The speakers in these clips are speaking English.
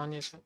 On చేసా.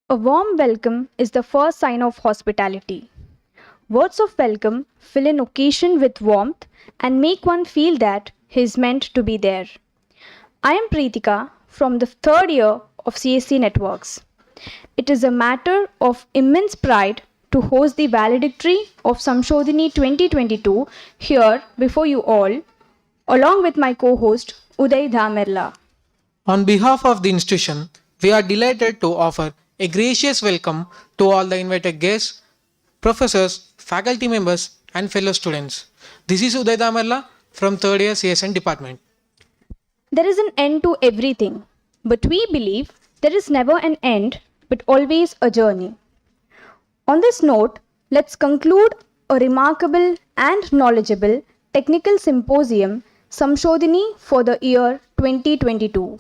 A warm welcome is the first sign of hospitality. Words of welcome fill an occasion with warmth and make one feel that he is meant to be there. I am Preetika from the third year of CSC Networks. It is a matter of immense pride to host the valedictory of SUMSHODHINI' 2022 here before you all, along with my co-host Uday Dhamerla. On behalf of the institution, we are delighted to offer a gracious welcome to all the invited guests, professors, faculty members, and fellow students. This is Uday Damarla from 3rd year CSN department. There is an end to everything, but we believe there is never an end, but always a journey. On this note, let's conclude a remarkable and knowledgeable technical symposium, SUMSHODHINI for the year 2022.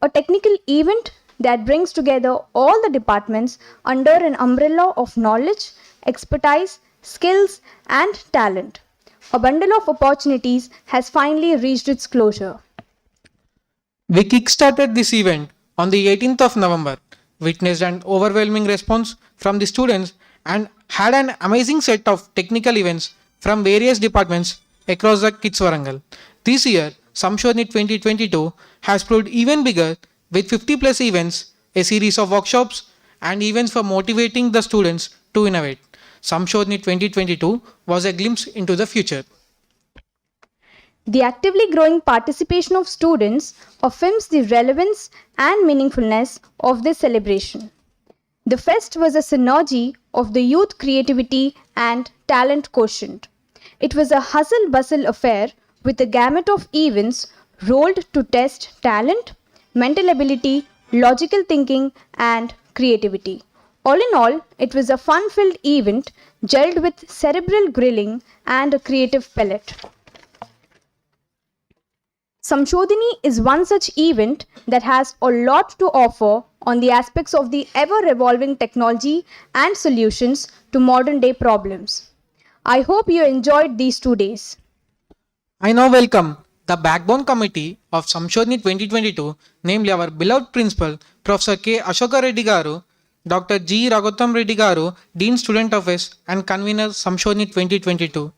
A technical event that brings together all the departments under an umbrella of knowledge, expertise, skills, and talent. A bundle of opportunities has finally reached its closure. We kickstarted this event on the 18th of November, witnessed an overwhelming response from the students, and had an amazing set of technical events from various departments across the KITSW Warangal. This year, SUMSHODHINI 2022 has proved even bigger with 50 plus events, a series of workshops, and events for motivating the students to innovate. SUMSHODHINI 2022 was a glimpse into the future. The actively growing participation of students affirms the relevance and meaningfulness of this celebration. The fest was a synergy of the youth creativity and talent quotient. It was a hustle-bustle affair with a gamut of events rolled to test talent, mental ability, logical thinking, and creativity. All in all, it was a fun-filled event gelled with cerebral grilling and a creative palette. SUMSHODHINI is one such event that has a lot to offer on the aspects of the ever-evolving technology and solutions to modern-day problems. I hope you enjoyed these 2 days. I now welcome the backbone committee of SUMSHODHINI 2022, namely our beloved principal, Professor K. Ashoka Reddy Garu, Dr. G. Raghutam Reddy Garu, Dean Student Affairs and Convener SUMSHODHINI 2022.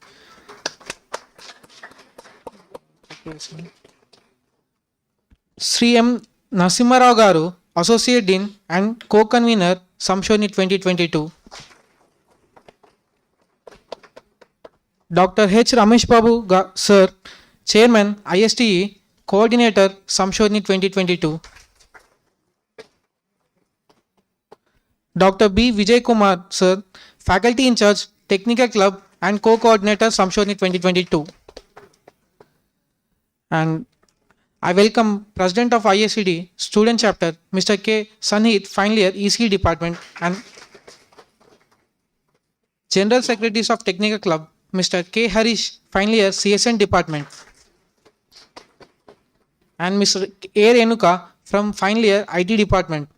Sri M. Narasimharao Garu, Associate Dean and Co-Convener SUMSHODHINI 2022. Dr. H. Ramesh Babu Sir, Chairman ISTE, Coordinator SUMSHODHINI 2022. Dr. B. Vijay Kumar Sir, Faculty in Charge, Technical Club and Co-Coordinator SUMSHODHINI 2022. And I welcome President of ISTE Student Chapter, Mr. K. Sanhit, Final Year ECE Department, and General Secretaries of Technical Club, Mr. K. Harish, Final Year CSN Department, and Mr. A. Renuka from Final Year IT Department.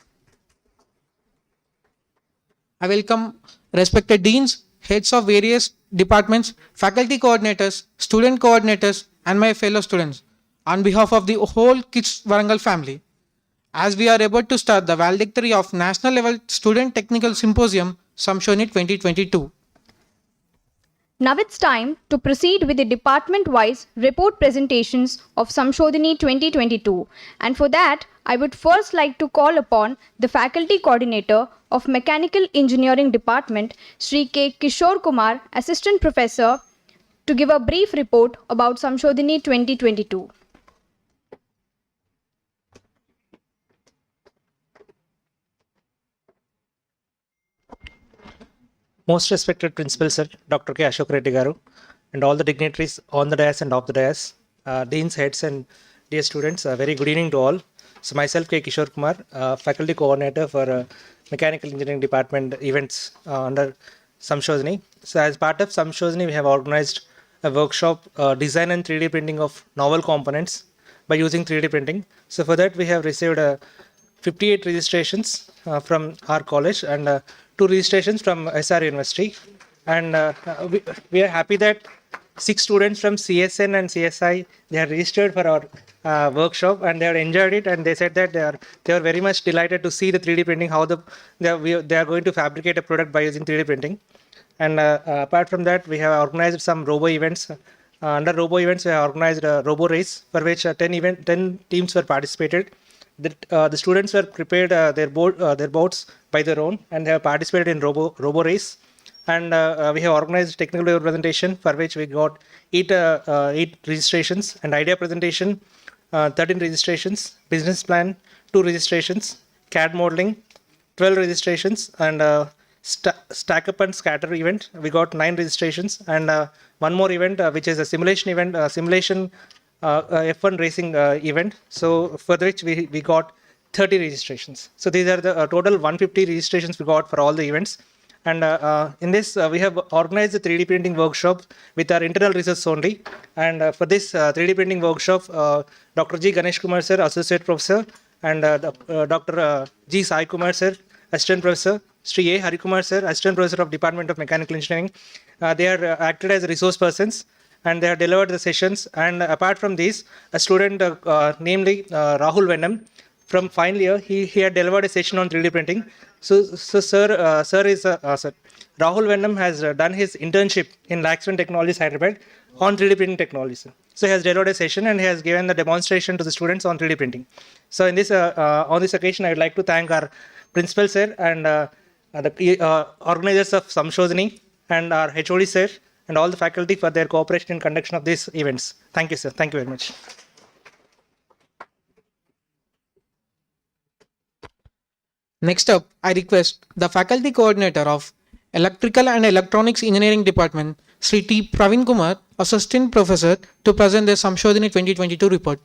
I welcome respected deans, heads of various departments, faculty coordinators, student coordinators, and my fellow students on behalf of the whole KITSW Warangal family. As we are about to start the valedictory of National Level Student Technical Symposium, SUMSHODHINI 2022. Now it's time to proceed with the department-wise report presentations of SUMSHODHINI 2022. And for that, I would first like to call upon the Faculty Coordinator of Mechanical Engineering Department, Sri K. Kishore Kumar, Assistant Professor, to give a brief report about SUMSHODHINI 2022. Most respected Principal Sir, Dr. K. Ashok Reddy Garu, and all the dignitaries on the dais and off the dais, deans, heads, and dear students, very good evening to all. So myself, K. Kishore Kumar, faculty coordinator for Mechanical Engineering Department events under SUMSHODHINI. So as part of SUMSHODHINI, we have organized a workshop, design and 3D printing of novel components by using 3D printing. So for that, we have received 58 registrations from our college and 2 registrations from SR University. And we are happy that 6 students from CSN and CSI, they are registered for our workshop and they have enjoyed it, and they said that they are very much delighted to see the 3D printing, how they are going to fabricate a product by using 3D printing. And apart from that, we have organized some robo events. Under robo events, we have organized a robo race for which 10 teams were participated. The students were prepared their boats by their own, and they have participated in robo race. And we have organized technical demo presentation for which we got 8 registrations, and idea presentation 13 registrations, business plan 2 registrations, CAD modeling 12 registrations, and stack up and scatter event we got 9 registrations, and one more event which is a simulation event, simulation F1 racing event, so for which we got 30 registrations. So these are the total 150 registrations we got for all the events. And in this, we have organized the 3D printing workshop with our internal research only. And for this 3D printing workshop, Dr. G. Ganesh Kumar Sir, Associate Professor, and Dr. G. Sai Kumar Sir, Assistant Professor, Sri A. Harikumar Sir, Assistant Professor of Department of Mechanical Engineering. They are acted as resource persons, and they have delivered the sessions. And apart from these, a student, namely Rahul Venom, from final year, he had delivered a session on 3D printing. So Rahul Venom has done his internship in Laxman Technologies, Hyderabad, on 3D printing technology. So he has delivered a session and he has given the demonstration to the students on 3D printing. So in this, on this occasion, I would like to thank our principal sir and the organizers of SUMSHODHINI and our HOD sir and all the faculty for their cooperation in conduction of these events. Thank you, sir. Thank you very much. Next up, I request the faculty coordinator of Electrical and Electronics Engineering Department, Sri T. Praveen Kumar, Assistant Professor, to present the SUMSHODHINI 2022 report.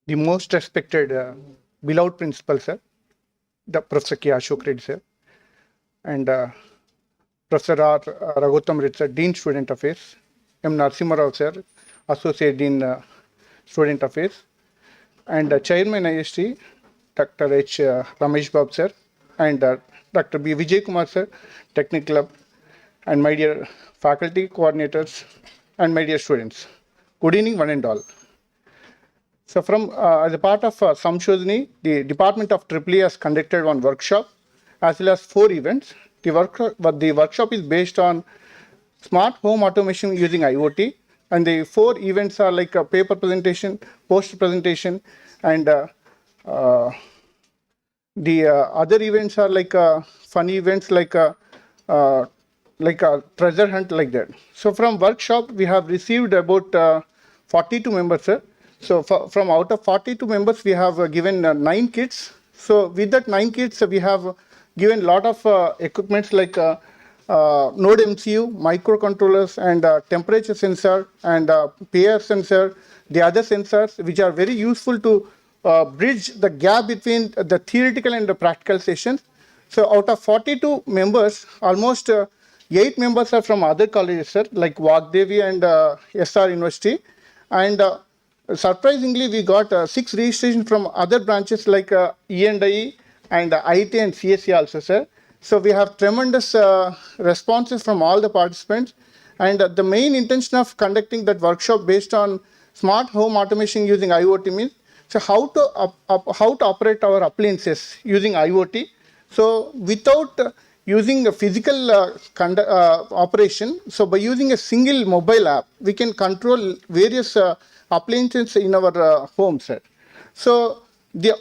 The most respected, beloved principal, sir, the Professor K. Ashok Reddy, sir, and Professor R. Raghutam Reddy, sir, Dean Student Affairs, M. Narasimha Rao, sir, Associate Dean Student Affairs, and Chairman ISTE, Dr. H. Ramesh Babu, sir, and Dr. B. Vijay Kumar, sir, Technical Club, and my dear faculty coordinators, and my dear students. Good evening, one and all. So from as a part of SUMSHODHINI, the Department of EEE has conducted one workshop as well as 4 events. The workshop is based on smart home automation using IoT, and the 4 events are like a paper presentation, poster presentation, and the other events are like funny events like a treasure hunt, like that. So from workshop, we have received about 42 members, sir. So from out of 42 members, we have given 9 kits. So with that 9 kits, we have given a lot of equipments like node MCU, microcontrollers, and temperature sensor, and PIR sensor, the other sensors, which are very useful to bridge the gap between the theoretical and the practical sessions. So out of 42 members, almost 8 members are from other colleges, sir, like Vagdevi and SR University. And surprisingly, we got 6 registrations from other branches like E&I and IDEATE and CSE also, sir. So we have tremendous responses from all the participants. And the main intention of conducting that workshop based on smart home automation using IoT means, so how to operate our appliances using IoT. So without using a physical operation. So by using a single mobile app, we can control various appliances in our home, sir. So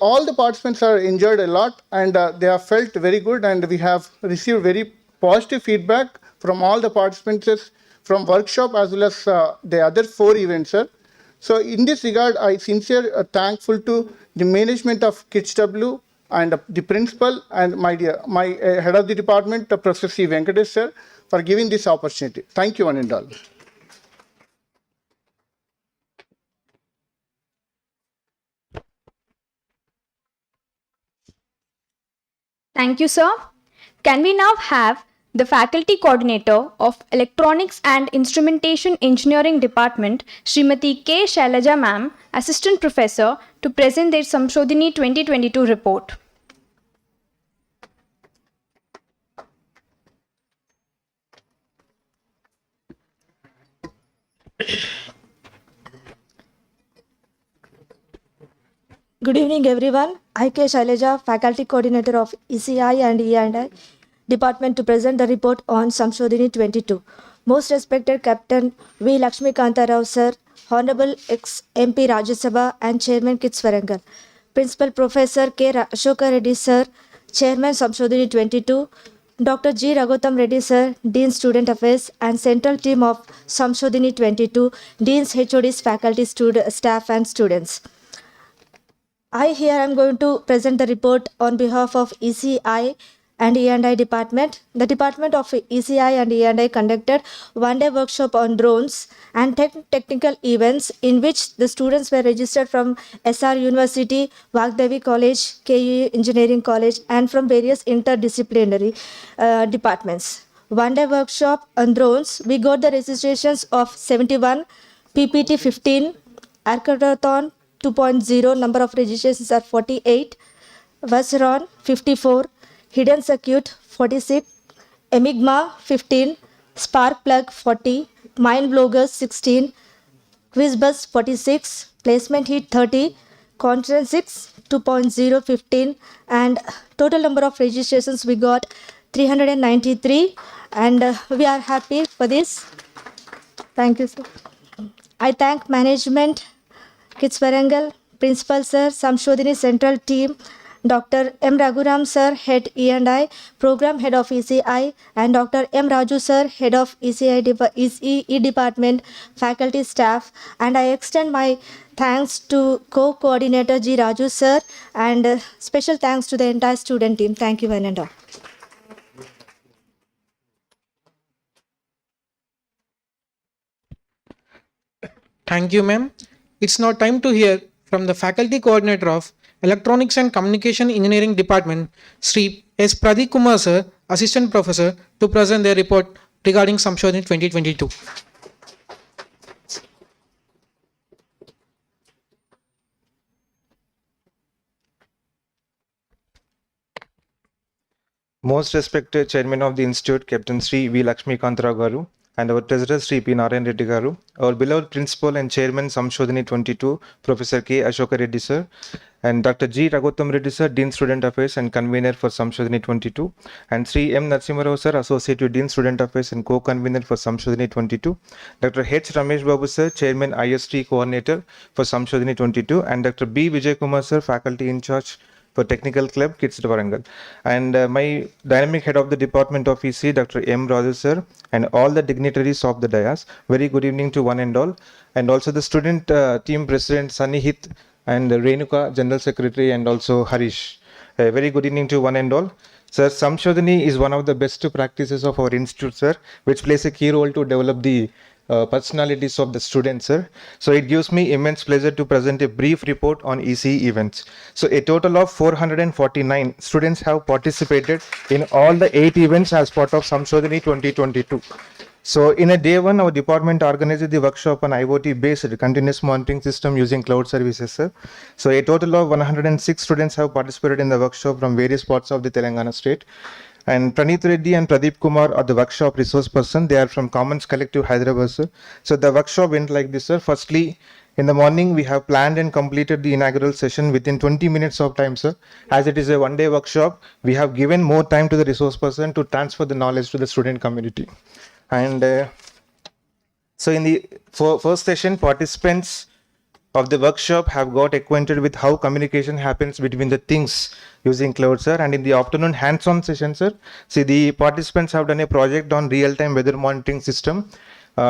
all the participants are enjoyed a lot, and they have felt very good, and we have received very positive feedback from all the participants from workshop as well as the other 4 events, sir. So in this regard, I sincerely thankful to the management of KITSW and the principal and my head of the department, Professor C. Venkatesh, sir, for giving this opportunity. Thank you, one and all. Thank you, sir. Can we now have the Faculty Coordinator of Electronics and Instrumentation Engineering Department, Srimati K. Shailaja Ma'am, Assistant Professor, to present their SUMSHODHINI 2022 report. Good evening, everyone. I, K. Shailaja, Faculty Coordinator of ECI and E&I Department, to present the report on SUMSHODHINI 22. Most respected Captain V. Lakshmikanta Rao, Sir, Honorable ex-MP Rajya Sabha and Chairman KITSW Warangal, Principal Professor K. Ashoka Reddy, Sir, Chairman SUMSHODHINI 22, Dr. G. Raghutam Reddy, Sir, Dean Student Affairs, and Central Team of SUMSHODHINI 22, Deans, HODs, Faculty, Staff, and Students. Here I am going to present the report on behalf of ECI and E&I department. The department of ECI and E&I conducted one-day workshop on drones and technical events in which the students were registered from SR University, Vagdevi College, KU Engineering College, and from various interdisciplinary departments. One-day workshop on drones, we got the registrations of 71, PPT 15, Arcadathon 2.0, number of registrations are 48, Vaseron 54, Hidden Circuit 46, Enigma 15, Sparkplug 40, Mind Bloggers 16, Quizbuzz 46, Placement Heat 30, Conference 6 2.0 15, and total number of registrations we got 393, and we are happy for this. Thank you, sir. I thank management, KITSW Warangal, Principal Sir, SUMSHODHINI Central Team, Dr. M. Raghuram Sir, Head E&I, Program Head of ECI, and Dr. M. Raju Sir, Head of ECI Department, Faculty Staff, and I extend my thanks to Co-Coordinator G. Raju Sir, and special thanks to the entire student team. Thank you, one and all. Thank you, ma'am. It's now time to hear from the Faculty Coordinator of Electronics and Communication Engineering Department, Sri S. Pradeep Kumar Sir, Assistant Professor, to present their report regarding SUMSHODHINI 2022. Most respected Chairman of the Institute, Captain Sri V. Lakshmikanta Rao Garu, and our Treasurer Sri P. Narayan Reddy Garu, our beloved Principal and Chairman SUMSHODHINI 22, Professor K. Ashoka Reddy Sir, and Dr. G. Raghutam Reddy Sir, Dean Student Affairs and Convener for SUMSHODHINI 22, and Sri M. Narasimha Rao Sir, Associate Dean Student Affairs and Co-Convener for SUMSHODHINI 22, Dr. H. Ramesh Babu Sir, Chairman ISTE Coordinator for SUMSHODHINI 22, and Dr. B. Vijay Kumar Sir, Faculty in Charge for Technical Club, KITSW Warangal, and my dynamic head of the Department of EC, Dr. M. Raju Sir, and all the dignitaries of the dais. Very good evening to one and all, and also the student team president Sunny Hit and Renuka, General Secretary, and also Harish. Very good evening to one and all. Sir, SUMSHODHINI is one of the best practices of our institute, sir, which plays a key role to develop the personalities of the students, sir. So it gives me immense pleasure to present a brief report on ECE events. So a total of 449 students have participated in all the 8 events as part of SUMSHODHINI 2022. So in a day one, our department organized the workshop on IoT based continuous monitoring system using cloud services, sir. So a total of 106 students have participated in the workshop from various parts of the Telangana state. And Praneeth Reddy and Pradeep Kumar are the workshop resource person. They are from Commons Collective, Hyderabad, sir. So the workshop went like this, sir. Firstly, In the morning, we have planned and completed the inaugural session within 20 minutes of time, sir. As it is a one-day workshop, we have given more time to the resource person to transfer the knowledge to the student community. And so in the first session, participants of the workshop have got acquainted with how communication happens between the things using cloud, sir. And in the afternoon hands-on session, sir, see, the participants have done a project on real-time weather monitoring system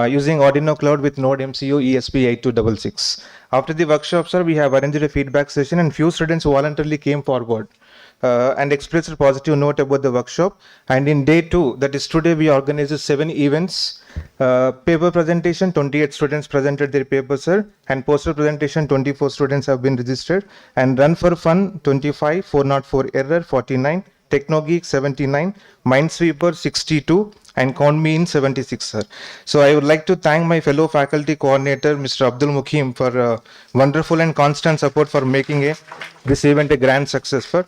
using Arduino Cloud with Node MCU ESP8266. After the workshop, sir, we have arranged a feedback session, and few students voluntarily came forward and expressed a positive note about the workshop. And in day 2, that is today, we organized 7 events. Paper presentation, 28 students presented their paper, sir. And poster presentation, 24 students have been registered. And run for fun, 25, 404 error, 49, Technogeek, 79, Minesweeper, 62, and Count Me in, 76, sir. So I would like to thank my fellow faculty coordinator, Mr. Abdul Mukim, for wonderful and constant support for making this event a grand success, sir.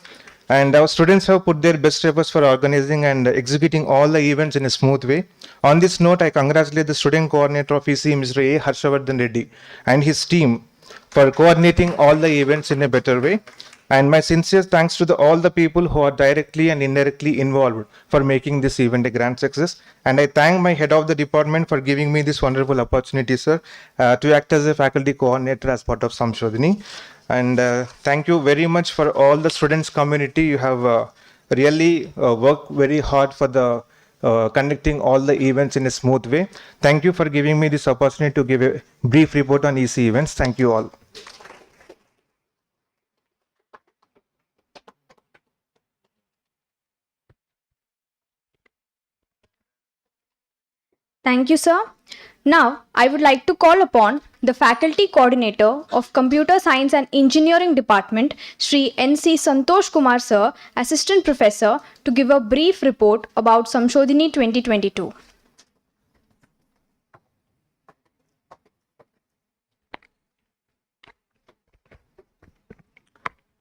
And our students have put their best efforts for organizing and executing all the events in a smooth way. On this note, I congratulate the student coordinator of ECE, Mr. A. Harshavardhan Reddy, and his team for coordinating all the events in a better way. And my sincere thanks to all the people who are directly and indirectly involved for making this event a grand success. And I thank my head of the department for giving me this wonderful opportunity, sir, to act as a faculty coordinator as part of SUMSHODHINI'. And thank you very much for all the students community. You have really worked very hard for the conducting all the events in a smooth way. Thank you for giving me this opportunity to give a brief report on ECE events. Thank you all. Thank you, sir. Now, I would like to call upon the Faculty Coordinator of Computer Science and Engineering Department, Shri N.C. Santosh Kumar, sir, Assistant Professor, to give a brief report about SUMSHODHINI' 2022.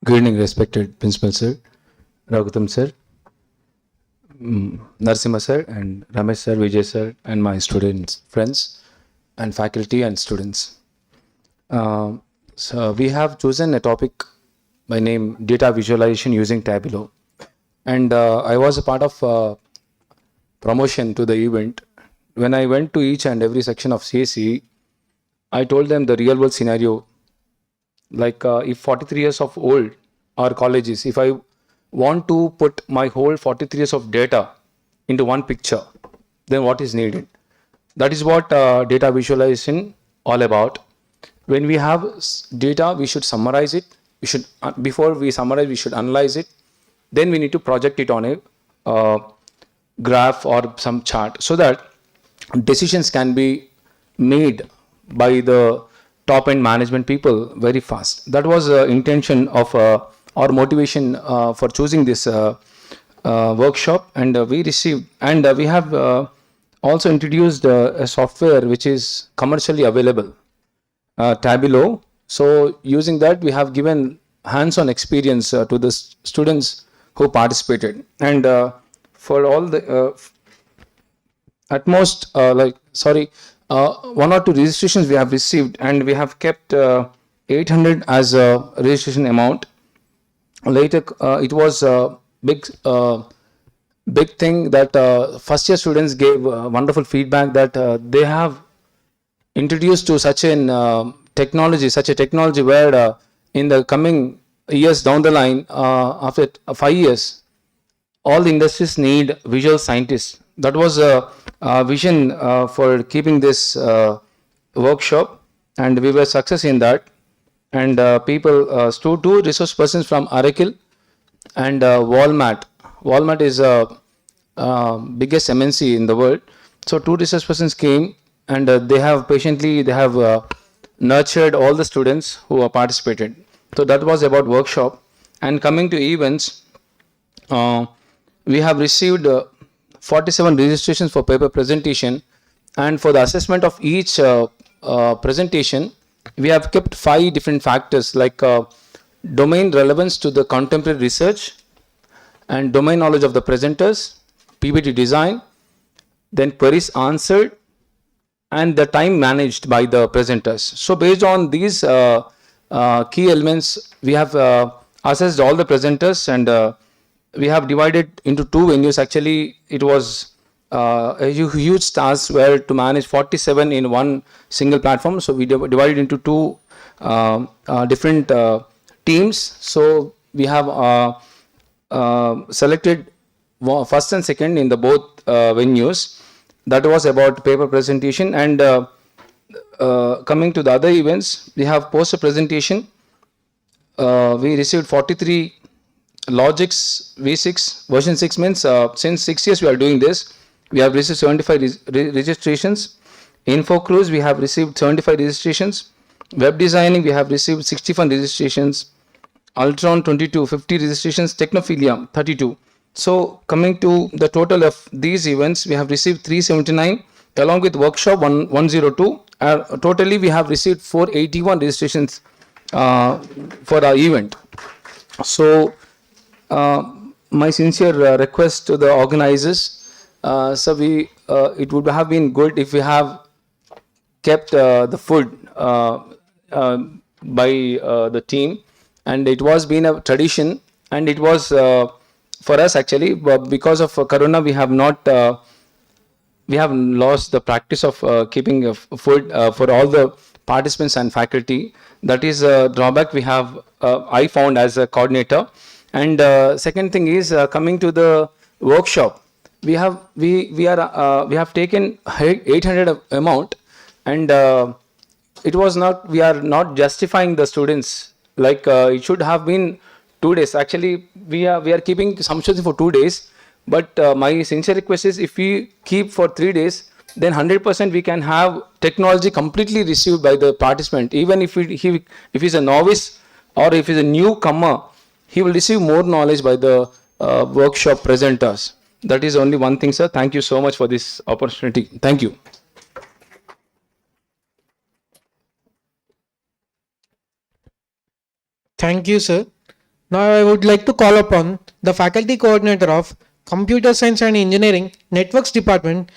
Good evening, respected Principal Sir, Raghutam Sir, Narasimha Sir, and Ramesh Sir, Vijay Sir, and my students, friends, and faculty and students. So we have chosen a topic by name data visualization using Tableau. And I was a part of promotion to the event. When I went to each and every section of CSE, I told them the real world scenario. Like if 43 years of old or colleges, if I want to put my whole 43 years of data into one picture, then what is needed? That is what data visualization all about. When we have data, we should summarize it. We should before we summarize, we should analyze it. Then we need to project it on a graph or some chart so that decisions can be made by the top end management people very fast. That was the intention of our motivation for choosing this workshop, and we received, and we have also introduced a software which is commercially available, Tableau. So using that, we have given hands-on experience to the students who participated, and for all the at most one or two registrations we have received, and we have kept 800 as a registration amount. Later, it was a big thing that first year students gave wonderful feedback that they have introduced to such a technology where in the coming years down the line, after 5 years, all the industries need visual scientists. That was a vision for keeping this workshop, and we were success in that. And two resource persons from Oracle and Walmart. Walmart is a biggest MNC in the world. So 2 resource persons came, and they have nurtured all the students who have participated. So that was about workshop. And coming to events, we have received 47 registrations for paper presentation, and for the assessment of each presentation, we have kept 5 different factors like domain relevance to the contemporary research, and domain knowledge of the presenters, PPT design, then queries answered, and the time managed by the presenters. So based on these key elements, we have assessed all the presenters, and we have divided into two venues. Actually, it was a huge task where to manage 47 in one single platform. So we divided into two different teams. So we have selected first and second in the both venues. That was about paper presentation. And coming to the other events, we have poster presentation. We received 43 Logics V6 version 6 means since 6 years we are doing this. We have received 75 registrations. Info Cruise we have received 75 registrations. Web designing we have received 61 registrations. Ultron 22 50 registrations. Technophilia 32. So coming to the total of these events, we have received 379 along with workshop 102. Totally we have received 481 registrations for our event. So my sincere request to the organizers, so it would have been good if we have kept the food by the team, and it was been a tradition, and it was for us actually, but because of corona we have not we have lost the practice of keeping food for all the participants and faculty. That is a drawback we have, I found as a coordinator. And second thing is coming to the workshop, we have taken 800 amount, and it was not, we are not justifying the students like it should have been 2 days. Actually we are keeping SUMSHODHINI for 2 days, but my sincere request is if we keep for 3 days, then 100% we can have technology completely received by the participant. Even if if he's a novice or if he's a newcomer, he will receive more knowledge by the workshop presenters. That is only one thing, sir. Thank you so much for this opportunity. Thank you. Thank you, sir. Now I would like to call upon the faculty coordinator of Computer Science and Engineering Networks Department,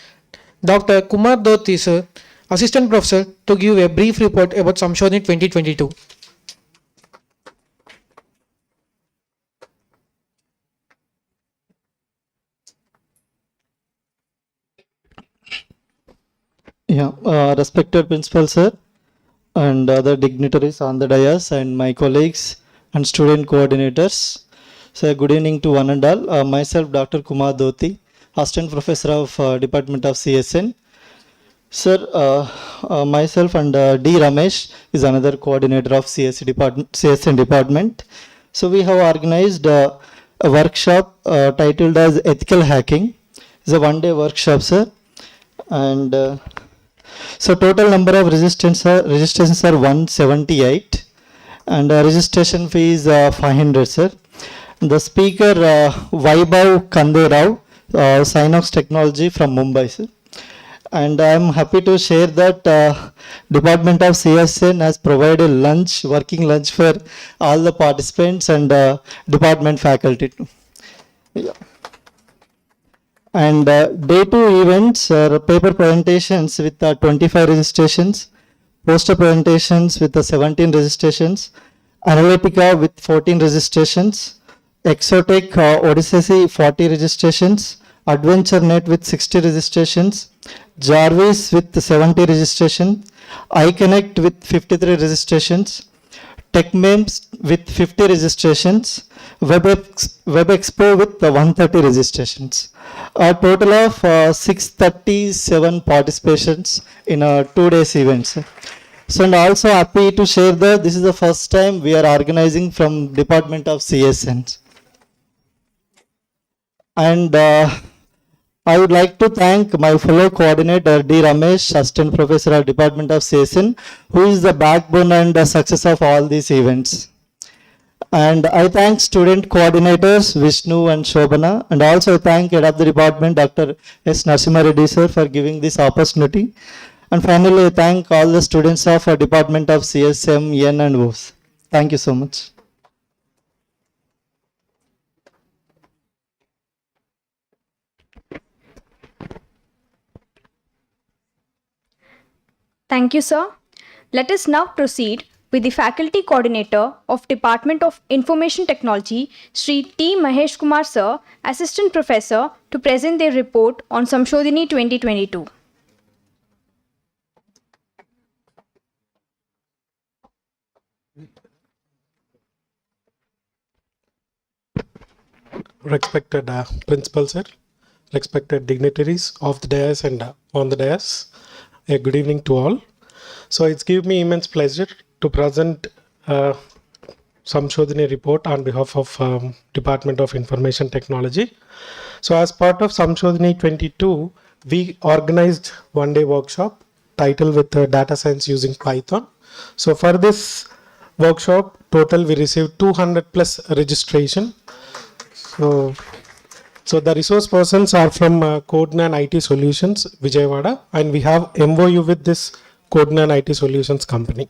Dr. Kumar Doti, sir, Assistant Professor, to give a brief report about SUMSHODHINI 2022. Yeah, respected principal sir and other dignitaries on the dais and my colleagues and student coordinators. So good evening to one and all. Myself Dr. Kumar Doti, Assistant Professor of Department of CSN. Sir, myself and D. Ramesh is another coordinator of CSN department. So we have organized a workshop titled as Ethical Hacking. It's a one-day workshop, sir. And so total number of registrations are 178, and registration fee is 500, sir. The speaker Vaibhav Kande Rao, Synox Technology from Mumbai, sir. And I am happy to share that Department of CSN has provided lunch, working lunch for all the participants and department faculty too. Yeah. And day 2 events are paper presentations with 25 registrations, poster presentations with 17 registrations, Analytica with 14 registrations, Exotech Odyssey 40 registrations, AdventureNet with 60 registrations, Jarvis with 70 registration, iConnect with 53 registrations, TechMemes with 50 registrations, WebExpo with 130 registrations. A total of 637 participations in a 2 days events. So, and also happy to share that this is the first time we are organizing from Department of CSN. And I would like to thank my fellow coordinator D. Ramesh, Assistant Professor at Department of CSN, who is the backbone and the success of all these events. And I thank student coordinators Vishnu and Shobana, and also thank head of the department Dr. S. Narasimha Reddy sir for giving this opportunity. And finally, I thank all the students of Department of CSM, N and WOS. Thank you so much. Thank you, sir. Let us now proceed with the Faculty Coordinator of Department of Information Technology, Sri T. Mahesh Kumar, sir, Assistant Professor, to present their report on Samshodhini 2022. Respected principal sir, respected dignitaries of the dais and on the dais, a good evening to all. So it's given me immense pleasure to present Samshodhini report on behalf of Department of Information Technology. So as part of Samshodhini 22, we organized one-day workshop titled with data science using Python. So for this workshop, total we received 200 plus registration. So the resource persons are from Codenan IT Solutions, Vijayawada, and we have MOU with this Codenan IT Solutions company.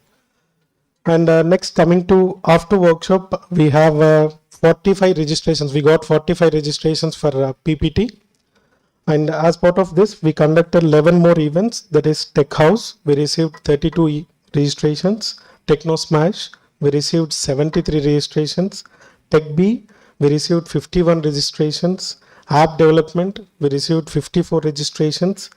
And next, coming to after workshop, we have 45 registrations. We got 45 registrations for PPT. And as part of this, we conducted 11 more events. That is Tech House, we received 32 registrations. Techno Smash, we received 73 registrations. Tech B, we received 51 registrations. App Development, we received 54 registrations.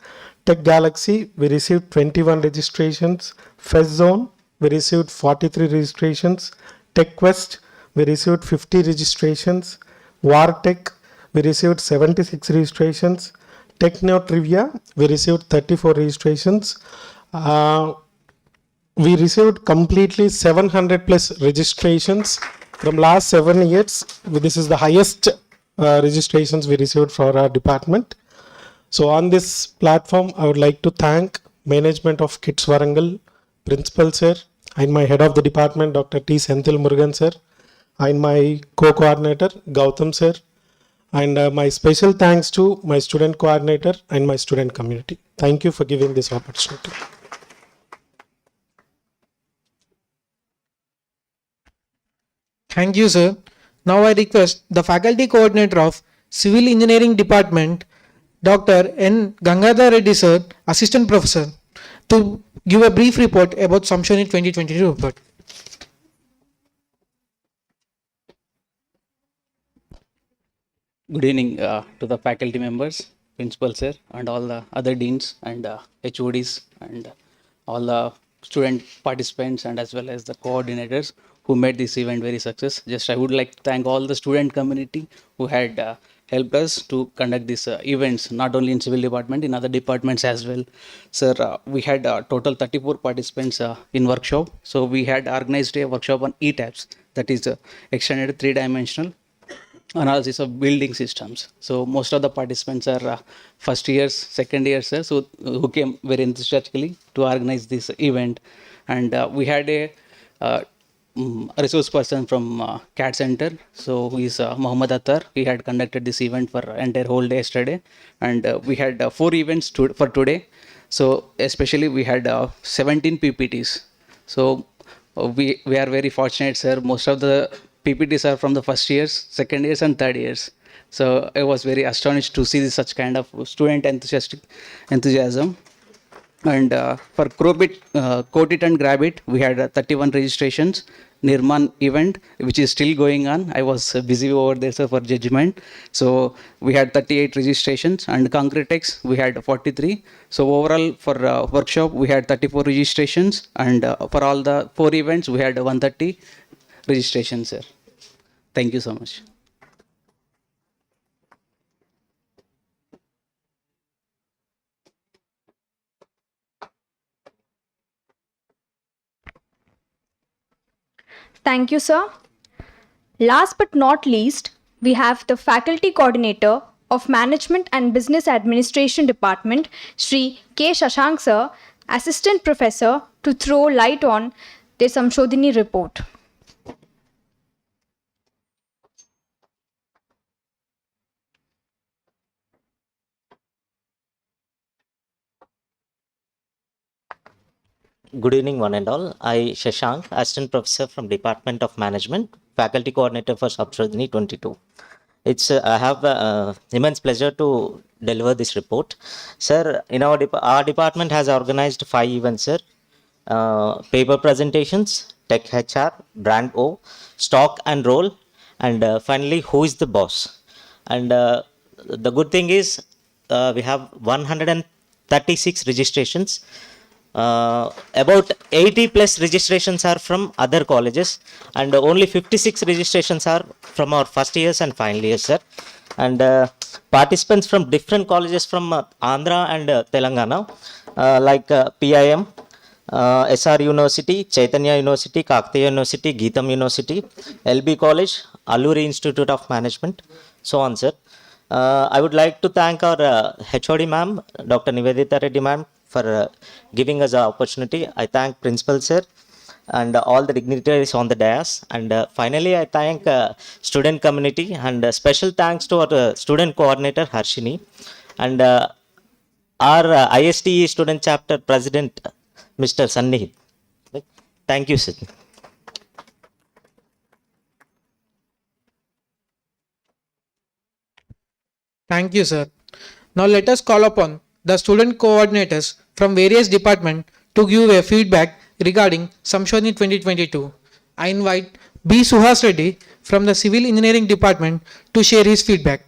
Tech Galaxy, we received 21 registrations. Fest Zone, we received 43 registrations. Tech Quest, we received 50 registrations. War Tech, we received 76 registrations. Techno Trivia, we received 34 registrations. We received completely 700 plus registrations from last 7 years. This is the highest registrations we received for our department. So on this platform, I would like to thank management of KITS Warangal, principal sir, and my head of the department, Dr. T. Senthil Murugan sir, and my co-coordinator, Gautam sir, and my special thanks to my student coordinator and my student community. Thank you for giving this opportunity. Thank you, sir. Now I request the Faculty Coordinator of Civil Engineering Department, Dr. N. Gangadhar Reddy, sir, Assistant Professor, to give a brief report about Samshodhini 2022 report. Good evening to the faculty members, principal sir, and all the other deans and HODs and all the student participants and as well as the coordinators who made this event very success. Just I would like to thank all the student community who had helped us to conduct these events, not only in civil department, in other departments as well. Sir, we had total 34 participants in workshop. So we had organized a workshop on ETAPS, that is extended three-dimensional analysis of building systems. So most of the participants are first years, second years, so who came very enthusiastically to organize this event. And we had a resource person from CAT Center, so who is Mohammad Attar. He had conducted this event for entire whole day yesterday, and we had 4 events for today. So especially we had 17 PPTs. So we are very fortunate, sir. Most of the PPTs are from the first years, second years, and third years. So I was very astonished to see such kind of student enthusiasm. And for Quote It and Grab It, we had 31 registrations. Nirman event, which is still going on. I was busy over there, sir, for judgment. So we had 38 registrations, and Concretex we had 43. So overall for workshop we had 34 registrations, and for all the 4 events we had 130 registrations, sir. Thank you so much. Thank you, sir. Last but not least, we have the Faculty Coordinator of Management and Business Administration Department, Sri K. Shashank, sir, Assistant Professor, to throw light on the Samshodhini report. Good evening, one and all. I, Shashank, Assistant Professor from Department of Management, Faculty Coordinator for Samshodhini 22. I have immense pleasure to deliver this report. Sir, in our department has organized 5 events, sir. Paper presentations, Tech HR, Brand O, Stock and Roll, and finally, Who is the Boss? And the good thing is we have 136 registrations. About 80 plus registrations are from other colleges, and only 56 registrations are from our first years and final years, sir. And participants from different colleges from Andhra and Telangana, like PIM, SR University, Chaitanya University, Kakatiya University, Geetam University, LB College, Alluri Institute of Management, so on, sir. I would like to thank our HOD ma'am, Dr. Nivedita Reddy ma'am, for giving us the opportunity. I thank principal sir and all the dignitaries on the dais. And finally, I thank student community, and special thanks to our student coordinator Harshini, and our ISTE student chapter president Mr. Sannihit. Thank you, sir. Thank you, sir. Now let us call upon the student coordinators from various departments to give a feedback regarding SUMSHODHINI 2022. I invite B. Suhas Reddy from the Civil Engineering Department to share his feedback.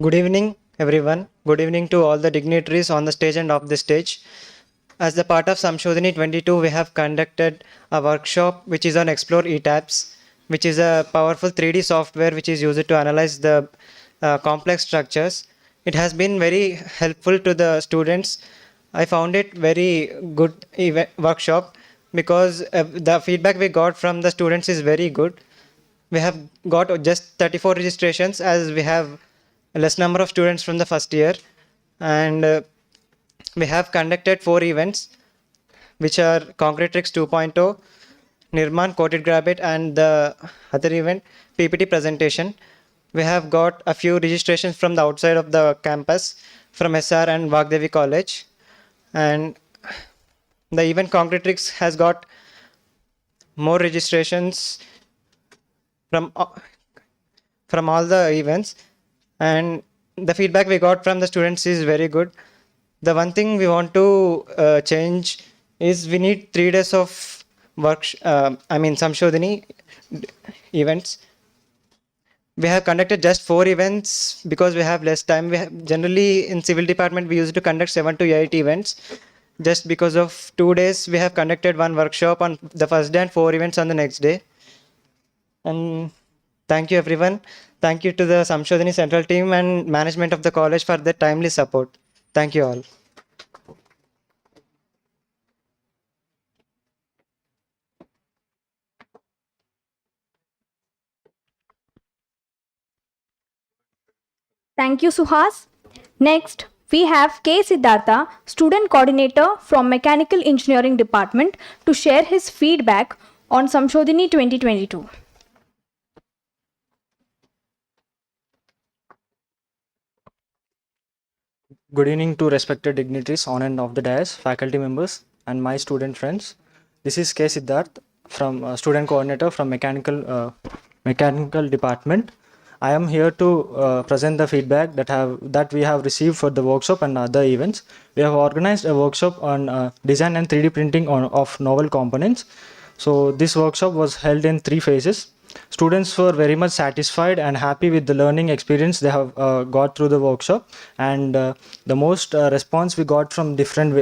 Good evening, everyone. Good evening to all the dignitaries on the stage and off the stage. As the part of SUMSHODHINI 22, we have conducted a workshop which is on Explore eTabs, which is a powerful 3D software which is used to analyze the complex structures. It has been very helpful to the students. I found it very good workshop because the feedback we got from the students is very good. We have got just 34 registrations as we have a less number of students from the first year, and we have conducted 4 events which are Concretrix 2.0, Nirman Coated Grabbit, and the other event PPT presentation. We have got a few registrations from the outside of the campus from SR and Vagdevi College, and the event Concretrix has got more registrations from all the events, and the feedback we got from the students is very good. The one thing we want to change is we need 3 days of SUMSHODHINI events. We have conducted just 4 events because we have less time. Generally in civil department we used to conduct 7 to 8 events. Just because of 2 days we have conducted 1 workshop on the first day and 4 events on the next day. And thank you everyone. Thank you to the SUMSHODHINI central team and management of the college for their timely support. Thank you all. Thank you, Suhas. Next, we have K. Siddhartha, student coordinator from Mechanical Engineering Department, to share his feedback on SUMSHODHINI 2022. Good evening to respected dignitaries on and off the dais, faculty members, and my student friends. This is K. Siddharth from student coordinator from mechanical department. I am here to present the feedback that we have received for the workshop and other events. We have organized a workshop on design and 3D printing of novel components. So this workshop was held in 3 phases. Students were very much satisfied and happy with the learning experience they have got through the workshop, and the most response we got from different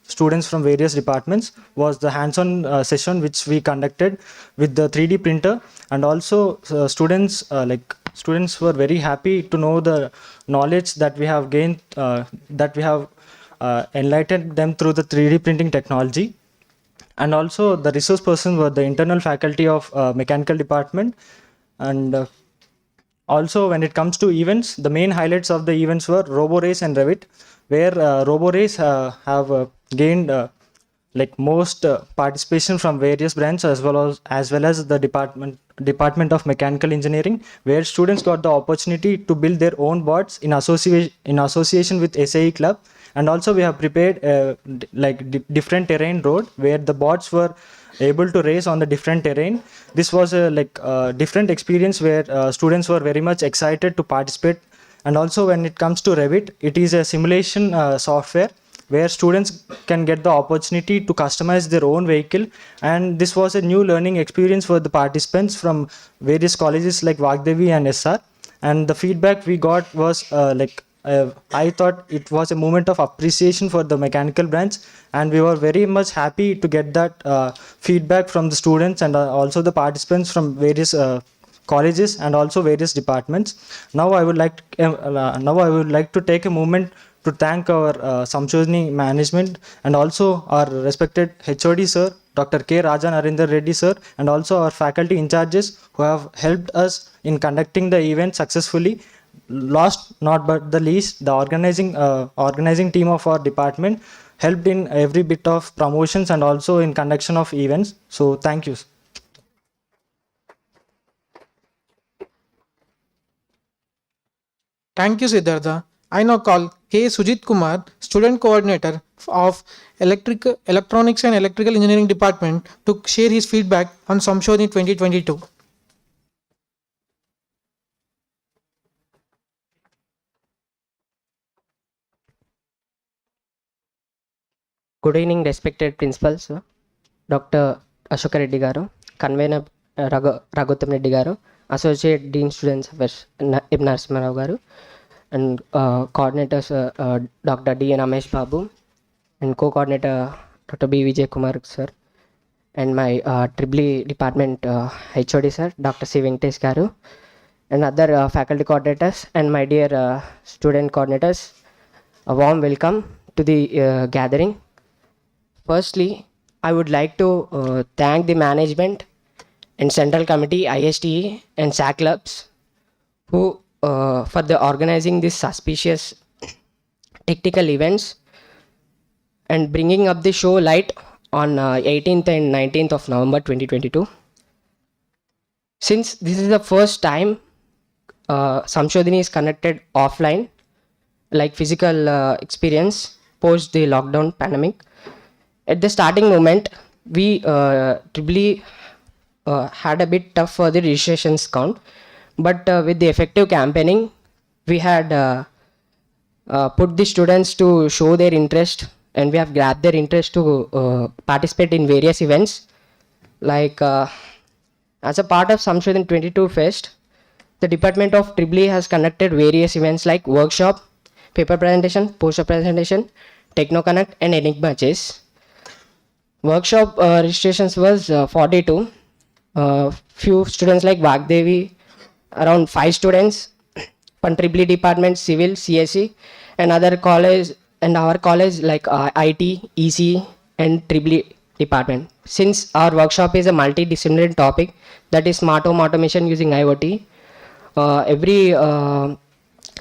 students from various departments was the hands-on session which we conducted with the 3D printer, and also students were very happy to know the knowledge that we have gained, that we have enlightened them through the 3D printing technology. And also the resource persons were the internal faculty of mechanical department. And also when it comes to events, the main highlights of the events were RoboRace and Revit, where RoboRace have gained most participation from various branches as well as the Department of Mechanical Engineering, where students got the opportunity to build their own bots in association with SAE Club, and also we have prepared different terrain road where the bots were able to race on the different terrain. This was a different experience where students were very much excited to participate. And also when it comes to Revit, it is a simulation software where students can get the opportunity to customize their own vehicle. And this was a new learning experience for the participants from various colleges like Vagdevi and SR. And the feedback we got was I thought it was a moment of appreciation for the mechanical branch, and we were very much happy to get that feedback from the students and also the participants from various colleges and also various departments. Now I would like to take a moment to thank our Samshodhini management and also our respected HOD sir, Dr. K. Raja Narendra Reddy sir, and also our faculty in charges who have helped us in conducting the event successfully. Last not but the least, the organizing team of our department helped in every bit of promotions and also in conduction of events. So thank you. Thank you, Siddhartha. I now call K. Sujit Kumar, Student Coordinator of Electronics and Electrical Engineering Department, to share his feedback on SUMSHODHINI 2022. Good evening, respected principals, Dr. Ashoka Reddy Garu, Convener Raghutam Reddy Garu, Associate Dean Students Ibn Narasimharao Garu, and coordinators Dr. D. Ramesh Babu, and co-coordinator Dr. B. Vijay Kumar sir, and my EEE department HOD sir, Dr. C. Venkatesh Garu, and other faculty coordinators, and my dear student coordinators. A warm welcome to the gathering. Firstly, I would like to thank the management and Central Committee, ISTE and SAC clubs who for the organizing this auspicious technical events and bringing up the show light on 18th and 19th of November 2022. Since this is the first time Samshodhini is conducted offline, like physical experience post the lockdown pandemic. At the starting moment, we EEE had a bit tough for the registrations count, but with the effective campaigning, we had put the students to show their interest, and we have grabbed their interest to participate in various events. Like as a part of SUMSHODHINI 22 Fest, the Department of EEE has conducted various events like workshop, paper presentation, poster presentation, Techno Connect, and Enigma Chess. Workshop registrations was 42. Few students like Vagdevi, around 5 students from EEE department, civil, CSE, and other college, and our college like IT, EC, and EEE department. Since our workshop is a multidisciplinary topic, that is smart home automation using IoT, every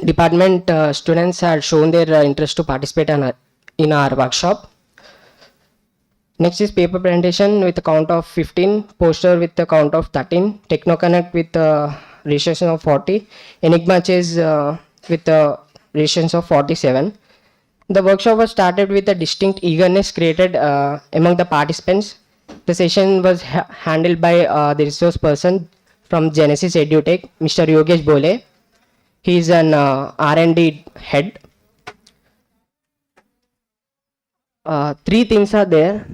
department students had shown their interest to participate in our workshop. Next is paper presentation with a count of 15, poster with a count of 13, Techno Connect with a registration of 40, Enigma Chess with a registration of 47. The workshop was started with a distinct eagerness created among the participants. The session was handled by the resource person from Genesis EduTech, Mr. Yogesh Bole. He is an R&D head. 3 things are there.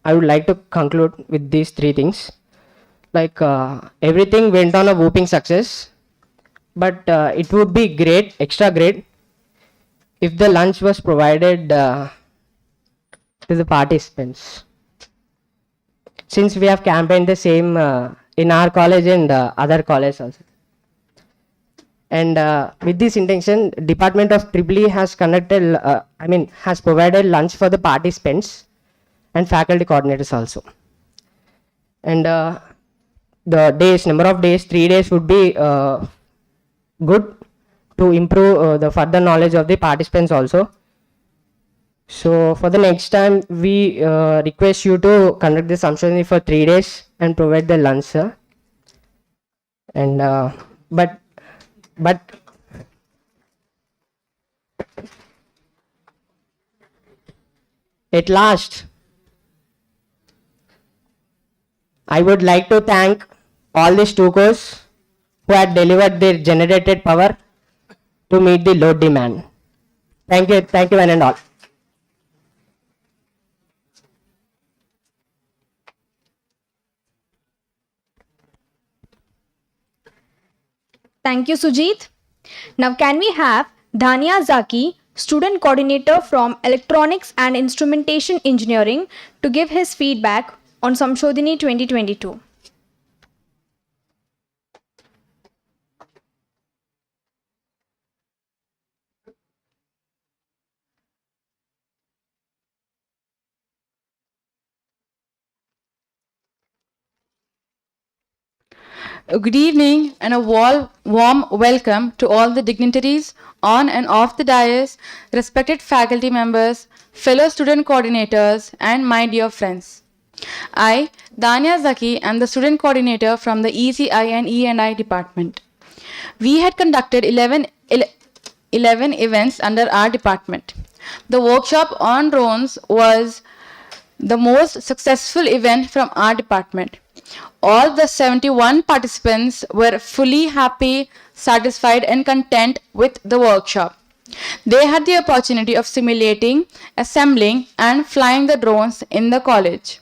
I would like to conclude with these 3 things. Like everything went on a whooping success, but it would be great, extra great, if the lunch was provided to the participants. Since we have campaigned the same in our college and other colleges also. And with this intention, Department of EEE has conducted, has provided lunch for the participants and faculty coordinators also. And the days, number of days, 3 days would be good to improve the further knowledge of the participants also. So for the next time, we request you to conduct the SUMSHODHINI for 3 days and provide the lunch, sir. And but At last, I would like to thank all the students who had delivered their generated power to meet the load demand. Thank you one and all. Thank you, Sujit. Now, can we have Dhania Zaki, student coordinator from Electronics and Instrumentation Engineering, to give his feedback on Samshodhini 2022? Good evening and a warm welcome to all the dignitaries on and off the dais, respected faculty members, fellow student coordinators, and my dear friends. I, Dania Zaki, am the student coordinator from the ECI and E&I department. We had conducted 11 events under our department. The workshop on drones was the most successful event from our department. All the 71 participants were fully happy, satisfied, and content with the workshop. They had the opportunity of simulating, assembling, and flying the drones in the college.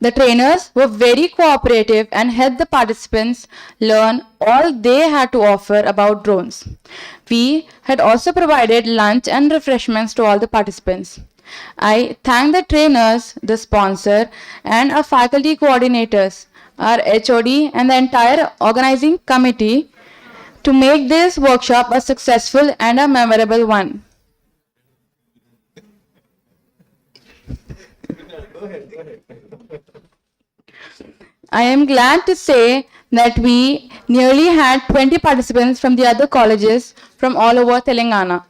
The trainers were very cooperative and helped the participants learn all they had to offer about drones. We had also provided lunch and refreshments to all the participants. I thank the trainers, the sponsor, and our faculty coordinators, our HOD, and the entire organizing committee to make this workshop a successful and a memorable one. I am glad to say that we nearly had 20 participants from the other colleges from all over Telangana.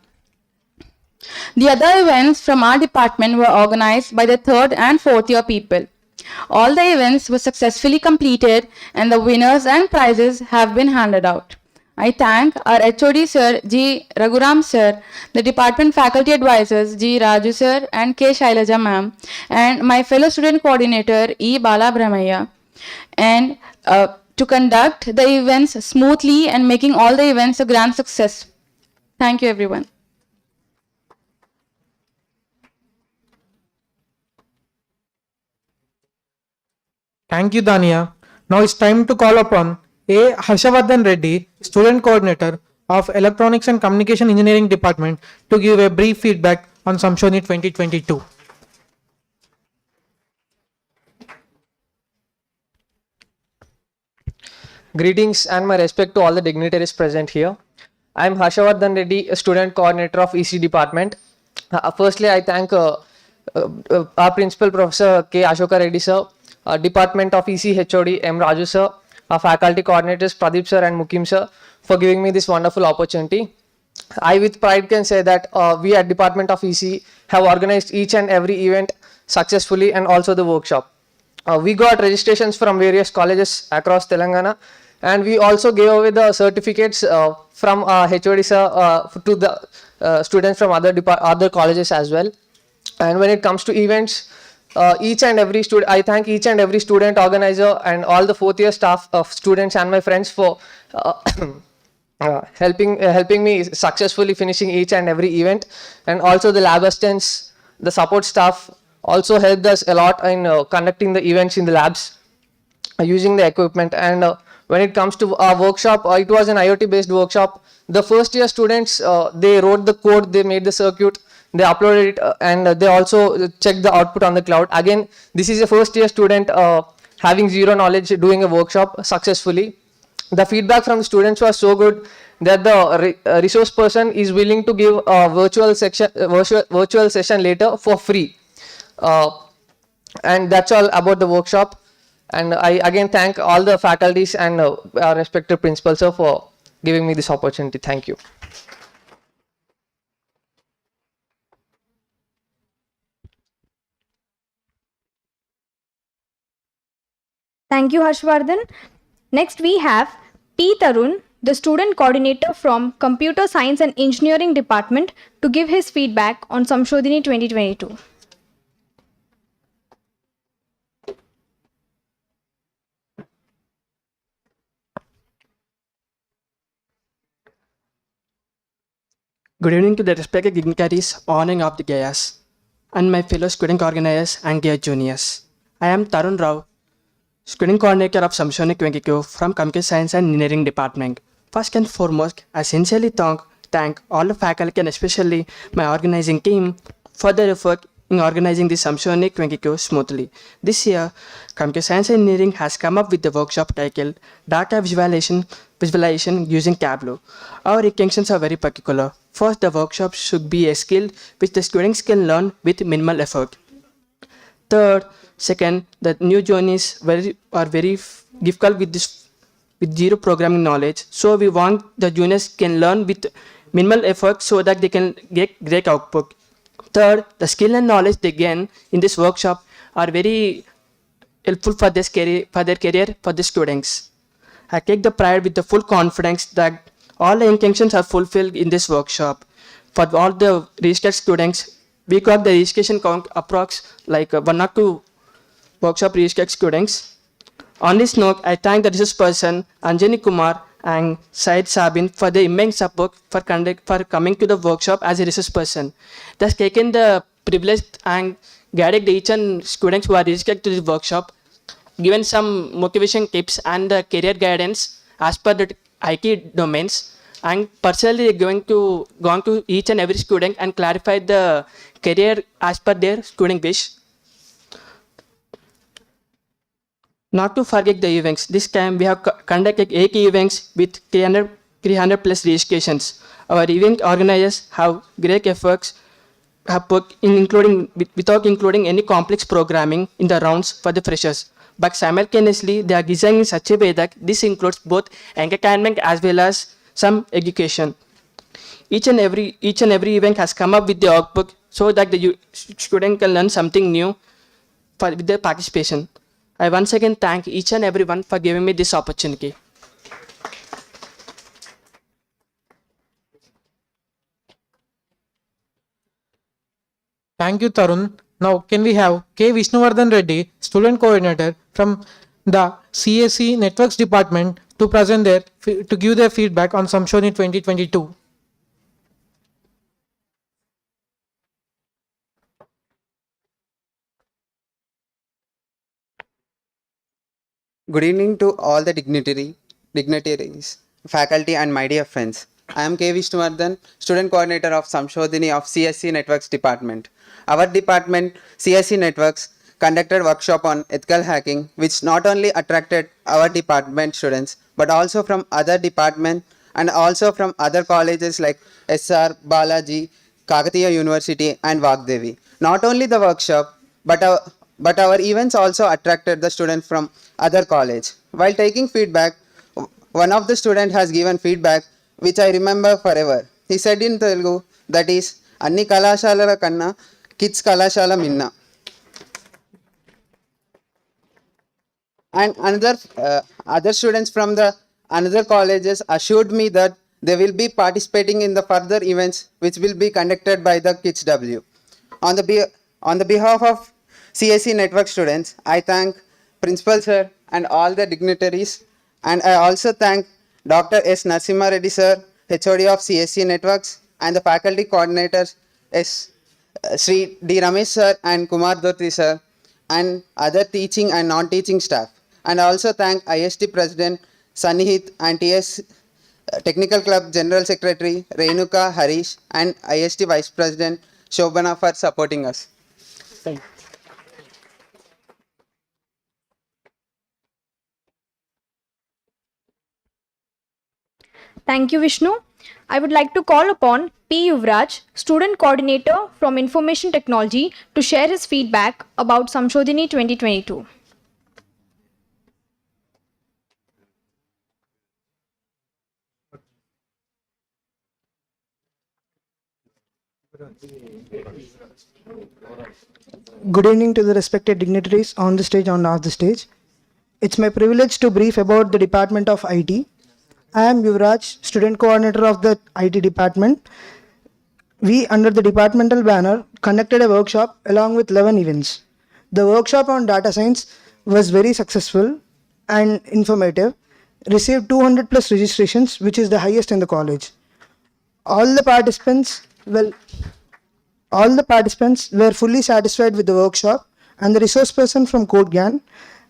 The other events from our department were organized by the third and fourth year people. All the events were successfully completed and the winners and prizes have been handed out. I thank our HOD Sir G. Raghuram Sir, the department faculty advisors G. Raju Sir and K. Shailaja Ma'am, and my fellow student coordinator E. Bala Brahmaya, and to conduct the events smoothly and making all the events a grand success. Thank you, everyone. Thank you, Dania. Now it's time to call upon A. Harshavardhan Reddy, Student Coordinator of Electronics and Communication Engineering Department, to give a brief feedback on Samshodhini 2022. Greetings and my respect to all the dignitaries present here. I am Harshavardhan Reddy, a student coordinator of EC department. Firstly, I thank our principal Professor K. Ashoka Reddy sir, Department of EC HOD M. Raju sir, our faculty coordinators Pradeep sir and Mukim sir for giving me this wonderful opportunity. I with pride can say that we at Department of EC have organized each and every event successfully and also the workshop. We got registrations from various colleges across Telangana, and we also gave away the certificates from HOD sir to the students from other colleges as well. And when it comes to events, each and every student, I thank each and every student organizer and all the fourth year staff of students and my friends for helping me successfully finishing each and every event, and also the lab assistants, the support staff also helped us a lot in conducting the events in the labs using the equipment. And when it comes to our workshop, it was an IoT based workshop. The first year students, they wrote the code, they made the circuit, they uploaded it, and they also checked the output on the cloud. Again, this is a first year student having zero knowledge doing a workshop successfully. The feedback from the students was so good that the resource person is willing to give a virtual session later for free. And that's all about the workshop. And I again thank all the faculties and our respected principals sir for giving me this opportunity. Thank you. Thank you, Harshvardhan. Next, we have P. Tarun, the student coordinator from Computer Science and Engineering Department to give his feedback on Samshodhini 2022. Good evening to the respected dignitaries on and off the dais, and my fellow student organizers and dear juniors. I am Tarun Rao, student coordinator of SUMSHODHINI' 22 from Computer Science and Engineering Department. First and foremost, I sincerely thank all the faculty and especially my organizing team for their effort in organizing the SUMSHODHINI' 22 smoothly. This year, Computer Science and Engineering has come up with the workshop titled Data Visualization using Tableau. Our intentions are very particular. First, the workshop should be a skill which the students can learn with minimal effort. Second, the new journeys are very difficult with zero programming knowledge. So we want the juniors can learn with minimal effort so that they can get great output. Third, the skill and knowledge they gain in this workshop are very helpful for their career for the students. I take the pride with the full confidence that all the intentions are fulfilled in this workshop. For all the registered students, we got the registration count approx like 1 or 2 workshop registered students. On this note, I thank the resource person Anjani Kumar and Syed Sabin for their immense support for coming to the workshop as a resource person. Thus taken the privilege and guided each and students who are registered to the workshop, given some motivation tips and the career guidance as per the IT domains, and personally gone to each and every student and clarified the career as per their student wish. Not to forget the events, this time we have conducted 80 events with 300 plus registrations. Our event organizers have great efforts have put in without including any complex programming in the rounds for the freshers. But simultaneously, they are designed in such a way that this includes both entertainment as well as some education. Each and every event has come up with the output so that the student can learn something new with their participation. I once again thank each and everyone for giving me this opportunity. Thank you, Tarun. Now, can we have K. Vishnuvardhan Reddy, student coordinator from the CSE Networks Department, to give their feedback on Samshodhini 2022. Good evening to all the dignitaries, faculty and my dear friends. I am K. Vishnuvardhan, student coordinator of SUMSHODHINI' of CSE Networks Department. Our department, CSE Networks, conducted workshop on ethical hacking, which not only attracted our department students, but also from other departments and also from other colleges like SR, Balaji, Kakatiya University and Vagdevi. Not only the workshop, but our events also attracted the students from other college. While taking feedback, one of the students has given feedback which I remember forever. He said in Telugu, that is, Anni Kalashalara Kanna, Kids Kalashala Minna. And other students from the another colleges assured me that they will be participating in the further events which will be conducted by the KITSW. On the behalf of CSE Network students, I thank Principal Sir and all the dignitaries, and I also thank Dr. S. Narasimha Reddy Sir, HOD of CSE Networks, and the faculty coordinators Sri D. Ramesh Sir and Kumar Dotri Sir, and other teaching and non-teaching staff. And I also thank ISTE President Sanihit and TS Technical Club General Secretary Renuka Harish and ISTE Vice President Shobhana for supporting us. Thank you. Thank you, Vishnu. I would like to call upon P. Yuvraj, student coordinator from Information Technology, to share his feedback about Samshodhini 2022. Good evening to the respected dignitaries on the stage and off the stage. It's my privilege to brief about the Department of IT. I am Yuvraj, student coordinator of the IT department. We, under the departmental banner, conducted a workshop along with 11 events. The workshop on data science was very successful and informative, received 200 plus registrations, which is the highest in the college. All the participants were fully satisfied with the workshop, and the resource person from CodeGyan,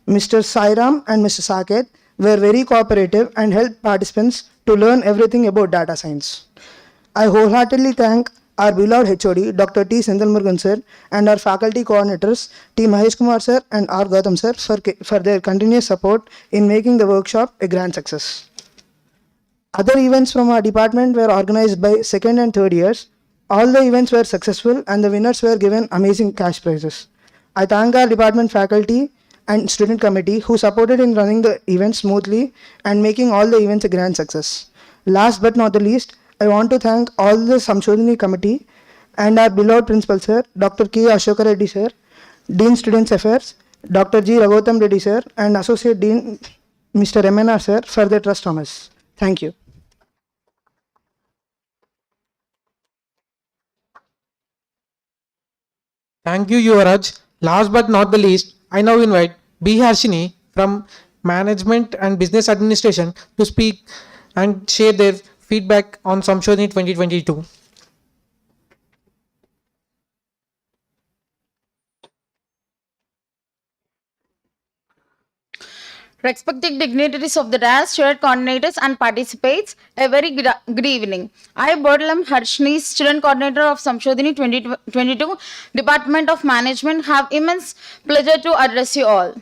Mr. Sairam and Mr. Saket, were very cooperative and helped participants to learn everything about data science. I wholeheartedly thank our beloved HOD, Dr. T. Sendalmurugan sir, and our faculty coordinators, T. Mahesh Kumar sir and R. Gautam sir, for their continuous support in making the workshop a grand success. Other events from our department were organized by second and third years. All the events were successful and the winners were given amazing cash prizes. I thank our department faculty and student committee who supported in running the event smoothly and making all the events a grand success. Last but not the least, I want to thank all the SUMSHODHINI committee and our beloved principal sir, Dr. K. Ashoka Reddy sir, Dean Students Affairs, Dr. G. Raghutam Reddy sir, and Associate Dean Mr. MNR sir for their trust on us. Thank you. Thank you, Yuvraj. Last but not the least, I now invite B. Harshini from Management and Business Administration to speak and share their feedback on SUMSHODHINI 2022. Respected dignitaries of the dais, student coordinators and participants, a very good evening. I, Bodlam Harshni, student coordinator of SUMSHODHINI 2022, Department of Management, have immense pleasure to address you all.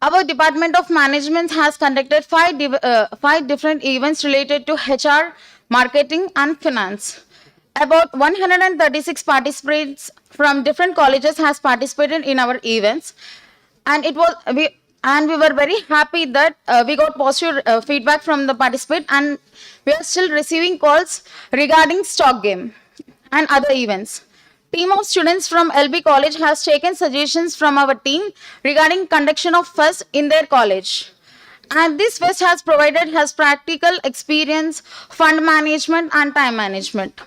Our Department of Management has conducted five different events related to HR, marketing and finance. About 136 participants from different colleges has participated in our events, and we were very happy that we got positive feedback from the participant, and we are still receiving calls regarding stock game and other events. Team of students from LB College has taken suggestions from our team regarding conduction of fest in their college. And this fest has provided us practical experience, fund management and time management.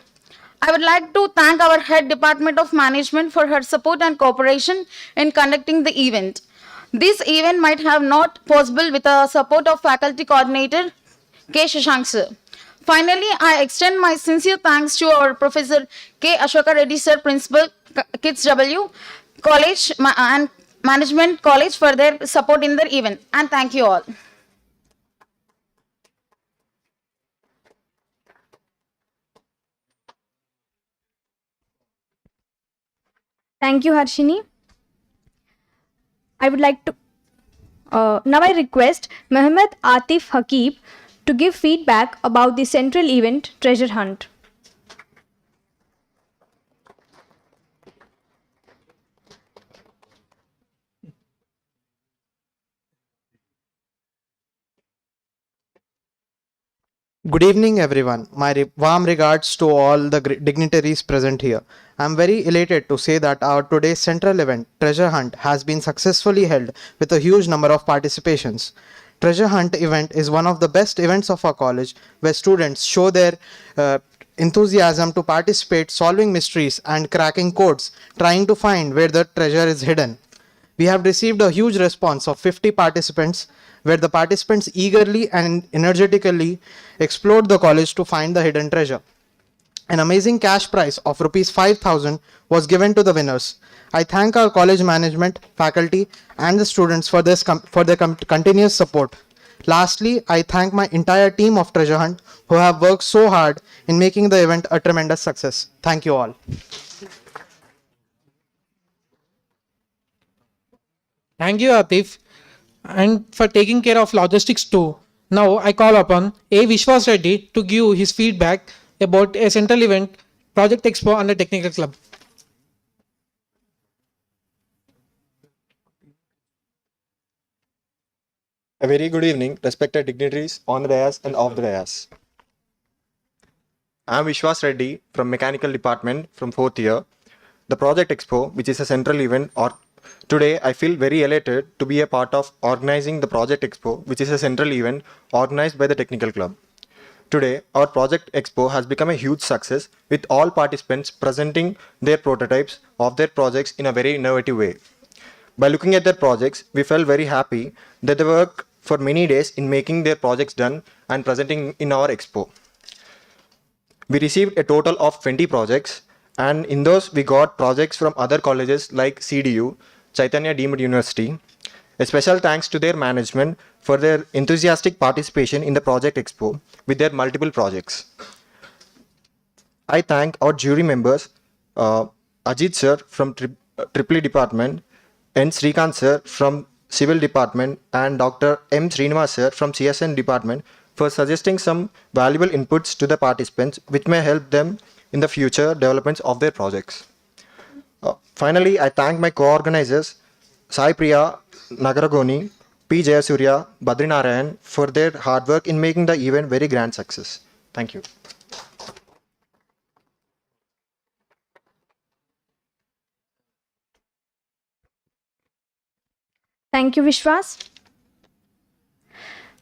I would like to thank our head department of management for her support and cooperation in conducting the event. This event might have not possible with the support of faculty coordinator K. Shashank sir. Finally, I extend my sincere thanks to our Professor K. Ashoka Reddy sir, Principal KITSW College and Management College for their support in the event. And thank you all. Thank you, Harshini. I would like to now I request Mohammed Atif Hakib to give feedback about the central event Treasure Hunt. Good evening, everyone. My warm regards to all the dignitaries present here. I am very elated to say that our today's central event, Treasure Hunt, has been successfully held with a huge number of participations. Treasure Hunt event is one of the best events of our college, where students show their enthusiasm to participate, solving mysteries and cracking codes, trying to find where the treasure is hidden. We have received a huge response of 50 participants, where the participants eagerly and energetically explored the college to find the hidden treasure. An amazing cash prize of Rs 5,000 was given to the winners. I thank our college management, faculty, and the students for their continuous support. Lastly, I thank my entire team of Treasure Hunt who have worked so hard in making the event a tremendous success. Thank you all. Thank you, Atif, and for taking care of logistics too. Now I call upon A. Vishwas Reddy to give his feedback about a central event, Project Expo and the Technical Club. A very good evening, respected dignitaries on the dais and off the dais. I am Vishwas Reddy from Mechanical Department from 4th year. The Project Expo, which is a central event Today, I feel very elated to be a part of organizing the Project Expo, which is a central event organized by the Technical Club. Today, our Project Expo has become a huge success with all participants presenting their prototypes of their projects in a very innovative way. By looking at their projects, we felt very happy that they worked for many days in making their projects done and presenting in our expo. We received a total of 20 projects, and in those we got projects from other colleges like CDU, Chaitanya Deemed University. A special thanks to their management for their enthusiastic participation in the Project Expo with their multiple projects. I thank our jury members, Ajit sir from Triple Department, N. Srikant sir from Civil Department, and Dr. M. Srinivas sir from CSN Department for suggesting some valuable inputs to the participants which may help them in the future developments of their projects. Finally, I thank my co-organizers, Sai Priya, Nagaragoni, P. Jayasurya, Badrinarayan for their hard work in making the event very grand success. Thank you. Thank you, Vishwas.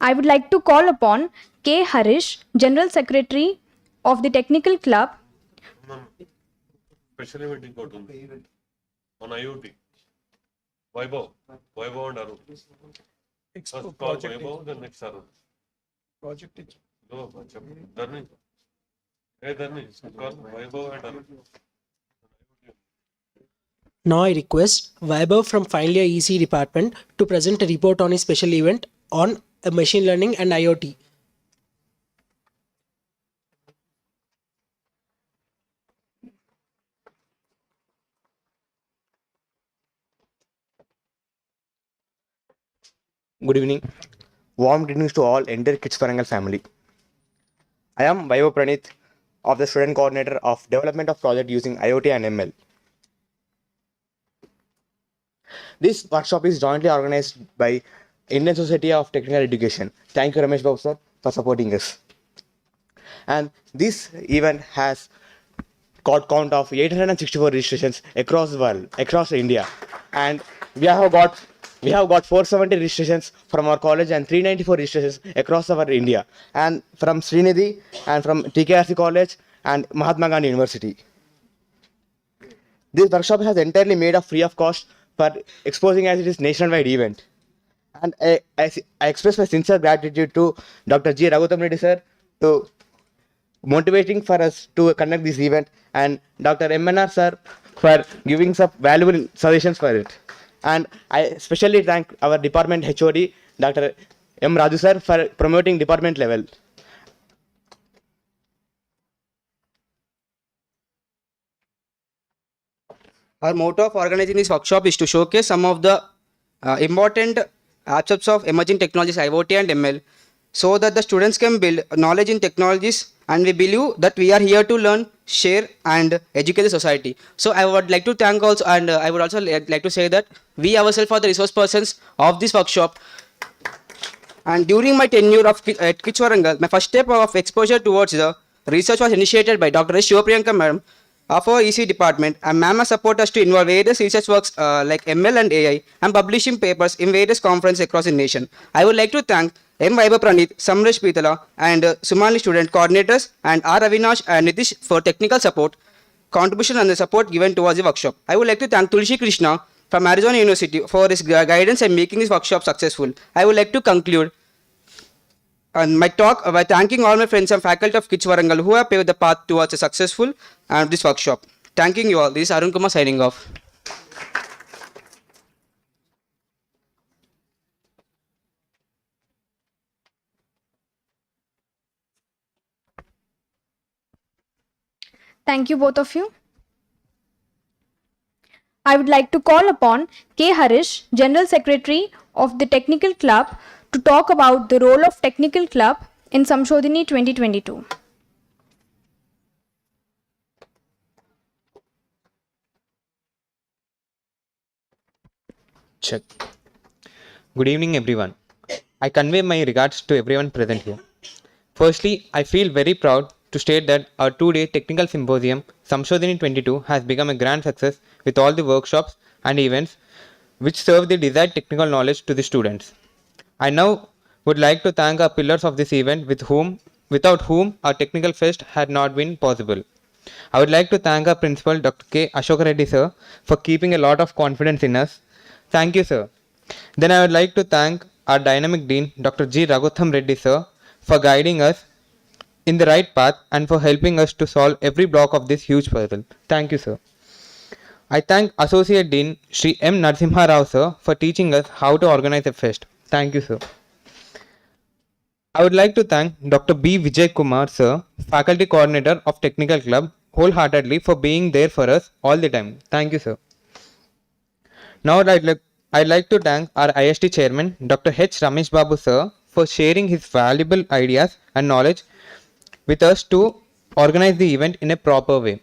I would like to call upon K. Harish, General Secretary of the Technical Club. Special event ఇంకోటి ఉంది on IoT. Vaibhav and Arun. First call Vaibhav, then next Arun. Project is. No, Dharni. Hey Dharni, call Vaibhav and Arun. Now I request Vaibhav from Final Year EC Department to present a report on a special event on machine learning and IoT. Good evening. Warm greetings to all entire Kids Warangal family. I am Vaibhav Pranith of the Student Coordinator of Development of Project using IoT and ML. This workshop is jointly organized by Indian Society of Technical Education. Thank you, Ramesh Babu sir, for supporting us. And this event has got count of 864 registrations across the world, across India. And we have got 470 registrations from our college and 394 registrations across our India. And from Srinidhi and from TKRC College and Mahatma Gandhi University. This workshop has entirely made up free of cost for exposing as it is nationwide event. And I express my sincere gratitude to Dr. G. Raghutam Reddy sir to motivating for us to conduct this event, and Dr. MNR sir for giving some valuable suggestions for it. And I especially thank our department HOD, Dr. M. Raju sir, for promoting department level. Our motto of organizing this workshop is to showcase some of the important aspects of emerging technologies IoT and ML so that the students can build knowledge in technologies, and we believe that we are here to learn, share and educate the society. So I would like to thank also, and I would also like to say that we ourselves are the resource persons of this workshop. And during my tenure at KITSW Warangal, my first step of exposure towards the research was initiated by Dr. S. Shivapriyanka madam of our EC department, and ma'am has supported us to involve various research works like ML and AI and publishing papers in various conferences across the nation. I would like to thank M. Vaibhav Pranith, Samresh Pitala and Sumali student coordinators and R. Avinash and Nitish for technical support, contribution and the support given towards the workshop. I would like to thank Tulsi Krishna from Arizona University for his guidance and making this workshop successful. I would like to conclude my talk by thanking all my friends and faculty of KITSW Warangal who have paved the path towards a successful this workshop. Thanking you all. This is Arun Kumar signing off. Thank you, both of you. I would like to call upon K. Harish, General Secretary of the Technical Club, to talk about the role of Technical Club in SUMSHODHINI 2022. Check. Good evening, everyone. I convey my regards to everyone present here. Firstly, I feel very proud to state that our two-day technical symposium, SUMSHODHINI'22, has become a grand success with all the workshops and events which serve the desired technical knowledge to the students. I now would like to thank our pillars of this event without whom our technical fest had not been possible. I would like to thank our principal, Dr. K. Ashoka Reddy sir, for keeping a lot of confidence in us. Thank you, sir. Then I would like to thank our dynamic dean, Dr. G. Raghutham Reddy sir, for guiding us in the right path and for helping us to solve every block of this huge puzzle. Thank you, sir. I thank Associate Dean Sri M. Narsimha Rao sir for teaching us how to organize a fest. Thank you, sir. I would like to thank Dr. B. Vijay Kumar sir, Faculty Coordinator of Technical Club, wholeheartedly for being there for us all the time. Thank you, sir. Now I'd like to thank our ISTE Chairman, Dr. H. Ramesh Babu sir, for sharing his valuable ideas and knowledge with us to organize the event in a proper way.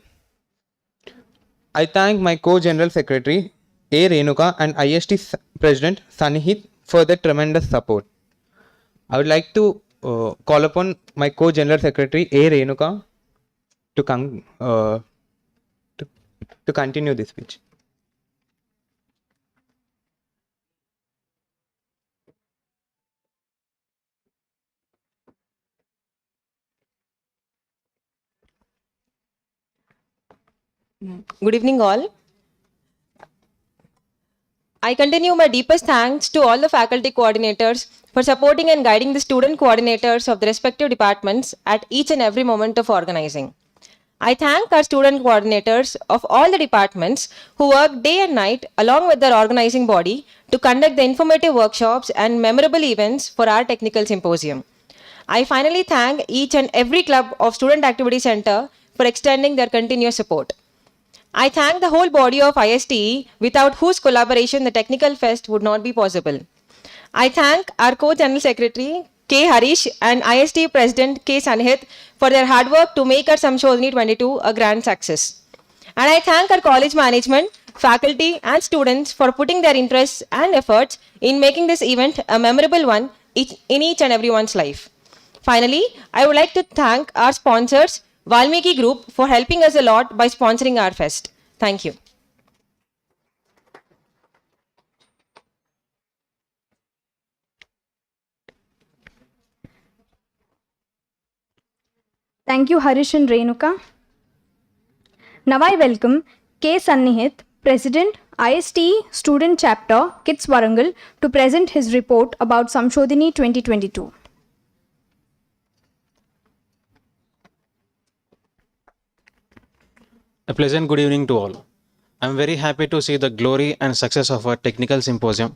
I thank my co-general secretary A. Renuka and ISTE President Sanihit for their tremendous support. I would like to call upon my co-general secretary A. Renuka to continue this speech. Good evening, all. I continue my deepest thanks to all the faculty coordinators for supporting and guiding the student coordinators of the respective departments at each and every moment of organizing. I thank our student coordinators of all the departments who work day and night along with their organizing body to conduct the informative workshops and memorable events for our technical symposium. I finally thank each and every club of Student Activity Center for extending their continuous support. I thank the whole body of ISTE, without whose collaboration the technical fest would not be possible. I thank our co-general secretary K. Harish and ISTE President K. Sanhit for their hard work to make our SUMSHODHINI'22 a grand success. And I thank our college management, faculty and students for putting their interests and efforts in making this event a memorable one in each and everyone's life. Finally, I would like to thank our sponsors, VALMIKI Group, for helping us a lot by sponsoring our fest. Thank you. Thank you, Harish and Renuka. Now I welcome K. Sannihit, President, ISTE Student Chapter, KITS Warangal, to present his report about SUMSHODHINI 2022. A pleasant good evening to all. I am very happy to see the glory and success of our technical symposium,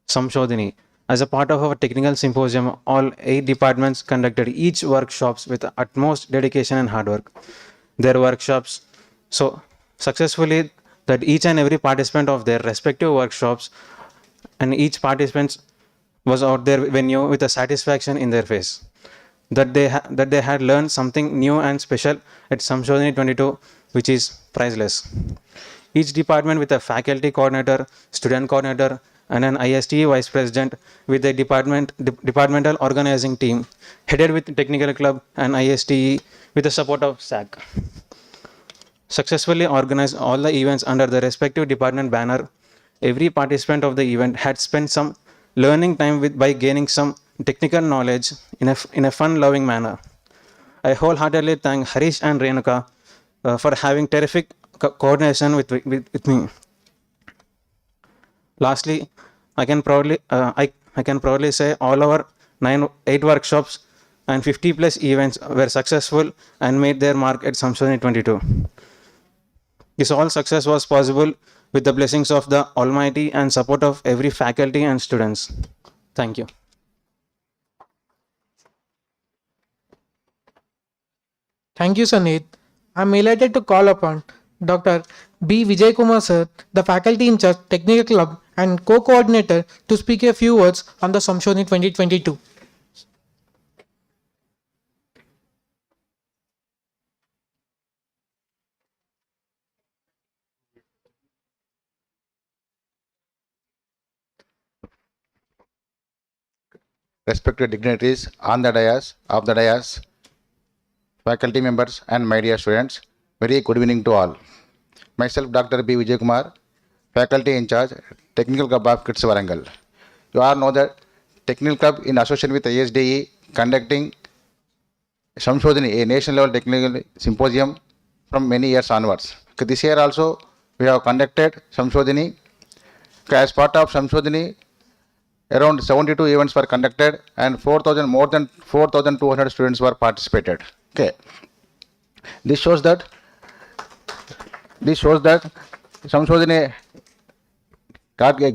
SUMSHODHINI. As a part of our technical symposium, all 8 departments conducted each workshops with utmost dedication and hard work. Their workshops so successfully that each and every participant of their respective workshops and each participant was out their venue with a satisfaction in their face. That they had learned something new and special at SUMSHODHINI'22, which is priceless. Each department with a faculty coordinator, student coordinator, and an ISTE vice president with a departmental organizing team, headed with technical club and ISTE with the support of SAC. Successfully organized all the events under the respective department banner. Every participant of the event had spent some learning time by gaining some technical knowledge in a fun-loving manner. I wholeheartedly thank Harish and Renuka for having terrific coordination with me. Lastly, I can proudly say all our 8 workshops and 50 plus events were successful and made their mark at SUMSHODHINI'22. This all success was possible with the blessings of the Almighty and support of every faculty and students. Thank you. Thank you, Sanit. I am elated to call upon Dr. B. Vijay Kumar sir, the faculty in charge, technical club and co-coordinator, to speak a few words on the SUMSHODHINI 2022. Respected dignitaries on the dais, faculty members and my dear students, very good evening to all. Myself, Dr. B. Vijay Kumar, faculty in charge, Technical Club of KITSW Warangal. You all know that Technical Club in association with ISTE conducting SUMSHODHINI'22, a national level technical symposium from many years onwards. Okay, this year also we have conducted SUMSHODHINI'22. Okay, as part of SUMSHODHINI'22, around 72 events were conducted and more than 4,200 students were participated. Okay, this shows that SUMSHODHINI' got a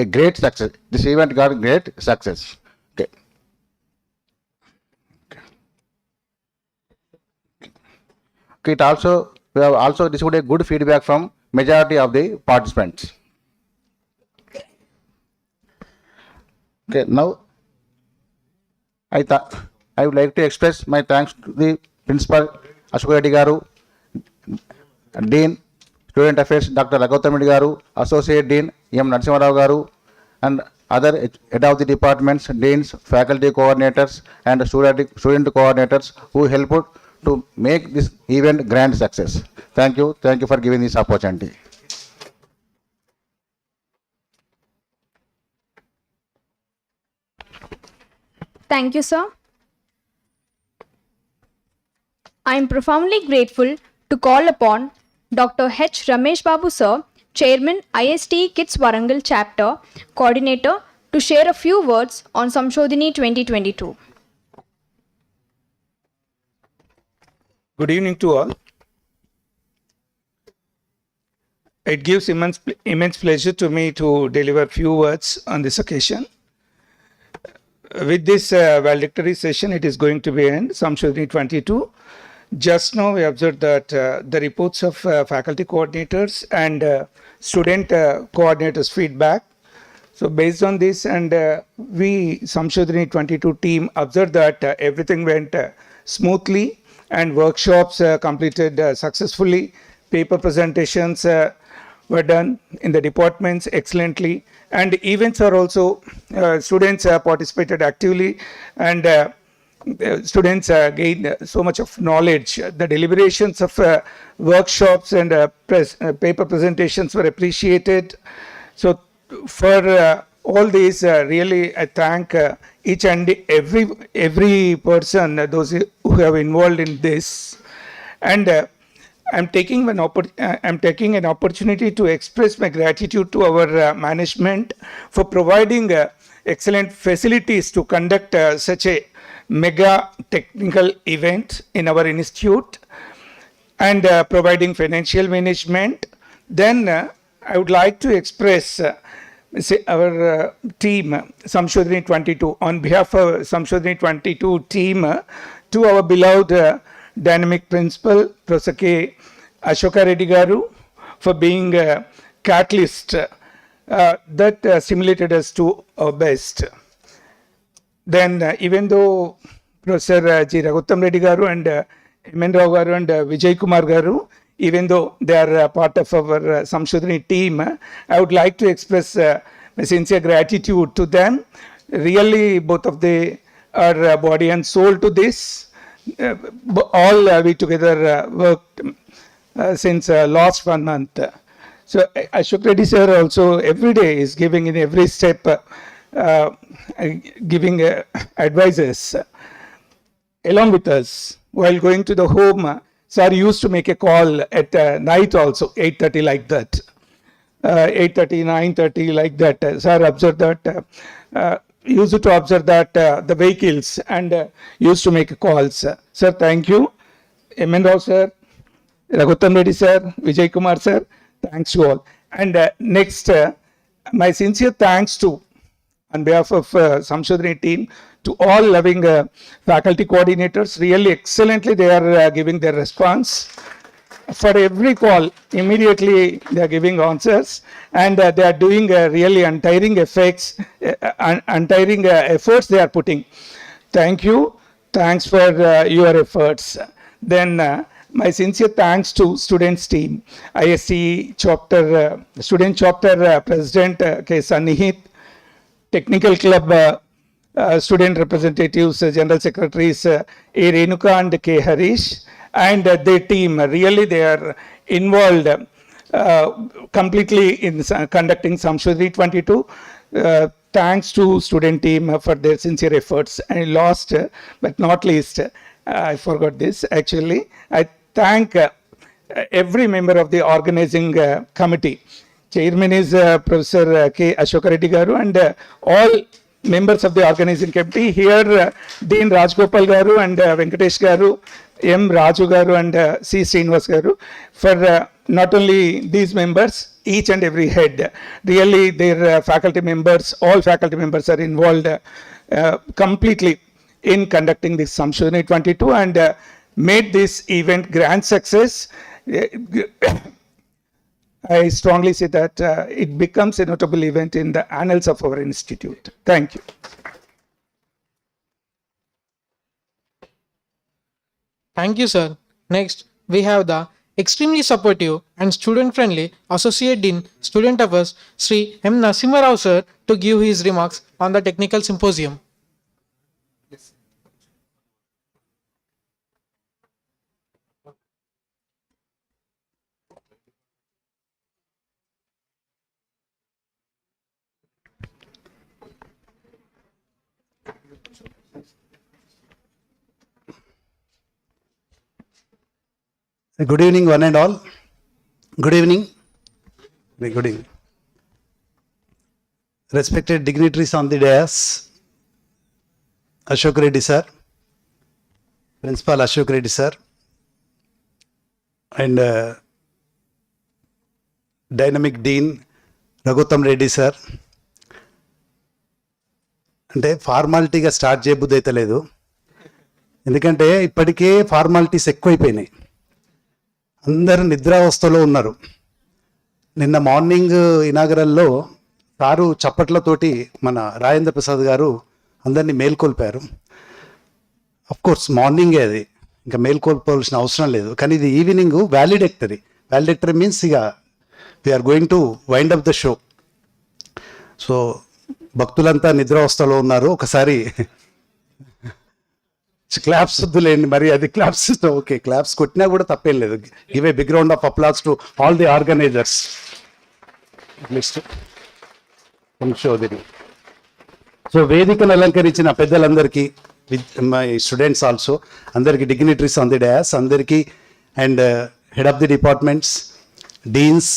great success. This event got great success. Okay. We have also received a good feedback from majority of the participants. Okay, now I would like to express my thanks to the Principal Ashok Reddy Garu, Dean Student Affairs Dr. Raghutam Reddy Garu, Associate Dean M. Narasimharao Garu, and other head of the departments, deans, faculty coordinators, and student coordinators who helped to make this event grand success. Thank you for giving this opportunity. Thank you, sir. I am profoundly grateful to call upon Dr. H. Ramesh Babu, sir, Chairman, ISTE KITS Warangal Chapter, Coordinator, to share a few words on SUMSHODHINI 2022. Good evening to all. It gives immense pleasure to me to deliver a few words on this occasion. With this valedictory session, it is going to be end, SUMSHODHINI 22. Just now we observed that the reports of faculty coordinators and student coordinators feedback. So based on this, and we SUMSHODHINI 22 team observed that everything went smoothly and workshops completed successfully. Paper presentations were done in the departments excellently, and events are also students participated actively, and students gained so much of knowledge. The deliberations of workshops and paper presentations were appreciated. So for all these, really I thank each and every person, those who have involved in this, and I'm taking an opportunity to express my gratitude to our management for providing excellent facilities to conduct such a mega technical event in our institute, and providing financial management. Then I would like to express our team SUMSHODHINI 22 on behalf of SUMSHODHINI 22 team to our beloved dynamic principal Professor K. Ashoka Reddy Garu for being a catalyst that stimulated us to our best. Then even though Professor G. Raghutam Reddy Garu and M.N. Rao Garu and Vijay Kumar Garu, even though they are part of our SUMSHODHINI team, I would like to express my sincere gratitude to them. Really, both of they are body and soul to this. All we together worked since last 1 month. So Ashok Reddy sir also every day is giving in every step, giving advices along with us. While going to the home, sir used to make a call at night also, 8:30 like that. 8:30, 9:30 like that. Sir observed that, used to observe that the vehicles and used to make calls. Sir, thank you. M.N. Rao sir, Raghutam Reddy sir, Vijay Kumar sir, thanks to all. And next, my sincere thanks to, on behalf of SUMSHODHINI team, to all loving faculty coordinators. Really excellently they are giving their response. For every call, immediately they are giving answers, and they are doing really untiring efforts they are putting. Thank you. Thanks for your efforts. Then my sincere thanks to students team, ISTE chapter, student chapter president K. Sannihit, technical club student representatives, general secretaries A. Renuka and K. Harish, and their team. Really they are involved completely in conducting SUMSHODHINI 22. Thanks to student team for their sincere efforts. And last but not least, I forgot this actually. I thank every member of the organizing committee. Chairman is Professor K. Ashoka Reddy Garu, and all members of the organizing committee. Here, Dean Rajgopal Garu and Venkatesh Garu, M. Raju Garu and C. Srinivas Garu, for not only these members, each and every head. Really, their faculty members, all faculty members are involved completely in conducting this SUMSHODHINI 22 and made this event grand success. I strongly say that it becomes a notable event in the annals of our institute. Thank you. Thank you, sir. Next, we have the extremely supportive and student-friendly Associate Dean, Student Affairs, Sri M. Narasimha Rao, sir, to give his remarks on the technical symposium. Good evening, one and all. Good evening. Good evening. Respected dignitaries on the dais, Ashok Reddy sir, Principal Ashok Reddy sir, and Dynamic Dean Raghutam Reddy sir. అంటే ఫార్మాలిటీగా start చేయబుద్ధి అయితే లేదు, ఎందుకంటే ఇప్పటికే formalities ఎక్కువైపోయినాయి. అందరూ నిద్రావస్థలో ఉన్నారు. నిన్న మార్నింగ్ ఇనాగరల్లో సారు చప్పట్లతోటి మన రాజేంద్ర ప్రసాద్ గారు అందరినీ మేల్కొల్పారు. కోర్స్ మార్నింగే అది, ఇంకా మేల్కొల్పాల్సిన అవసరం లేదు. కానీ ఇది ఈవినింగ్ వ్యాలిడెక్టరీ. వ్యాలిడెక్టరీ మీన్స్ ఇక we are going to wind up the show. So భక్తులంతా నిద్రావస్థలో ఉన్నారు. ఒకసారి క్లాప్స్ వద్దులేండి, మరి అది క్లాప్స్ ఓకే, క్లాప్స్ కొట్టినా కూడా తప్పేం లేదు. Give a big round of applause to all the organisers. సంశోధిని. సో వేదికను అలంకరించిన పెద్దలందరికీ, మై స్టూడెంట్స్ ఆల్సో, అందరికీ, డిగ్నిటరీస్ ఆన్ ది డయాస్ అందరికీ, and head of the departments, deans,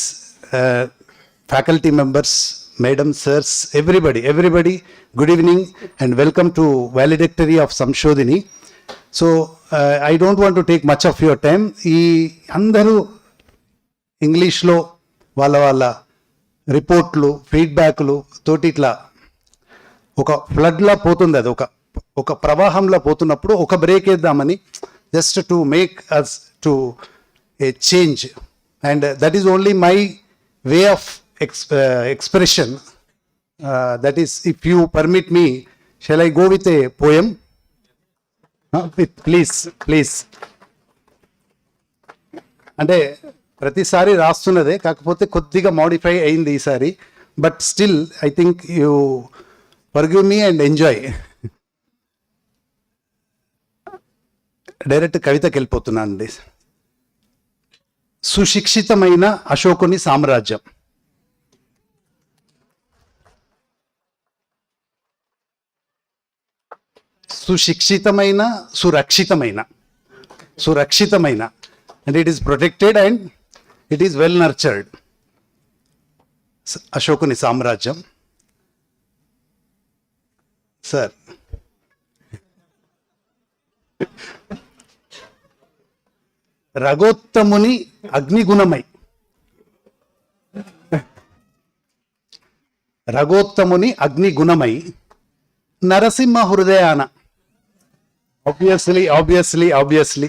faculty members, madam, sirs, everybody, good evening and welcome to valedictory of SUMSHODHINI. So I don't want to take much of your time. ఈ అందరూ ఇంగ్లీష్లో వాళ్ళ రిపోర్ట్లు, ఫీడ్బ్యాక్లు తోటి ఇట్లా ఒక ఫ్లడ్లా పోతుంది. అది ఒక ప్రవాహంలో పోతున్నప్పుడు ఒక బ్రేక్ వేద్దామని, just to make us to a change, and that is only my way of expression. That is, if you permit me, shall I go with a poem? Please. అంటే ప్రతిసారి రాస్తున్నదే, కాకపోతే కొద్దిగా మోడిఫై అయింది ఈసారి. But still I think you forgive me and enjoy. Direct కవితకి వెళ్ళిపోతున్నాను అండి. సుశిక్షితమైన అశోకుని సామ్రాజ్యం. సుశిక్షితమైన, సురక్షితమైన, and it is protected and it is well nurtured. అశోకుని సామ్రాజ్యం. సార్, రఘోత్తముని అగ్నిగుణమై, రఘోత్తముని అగ్నిగుణమై నరసింహ హృదయాన. ఆబ్వియస్లీ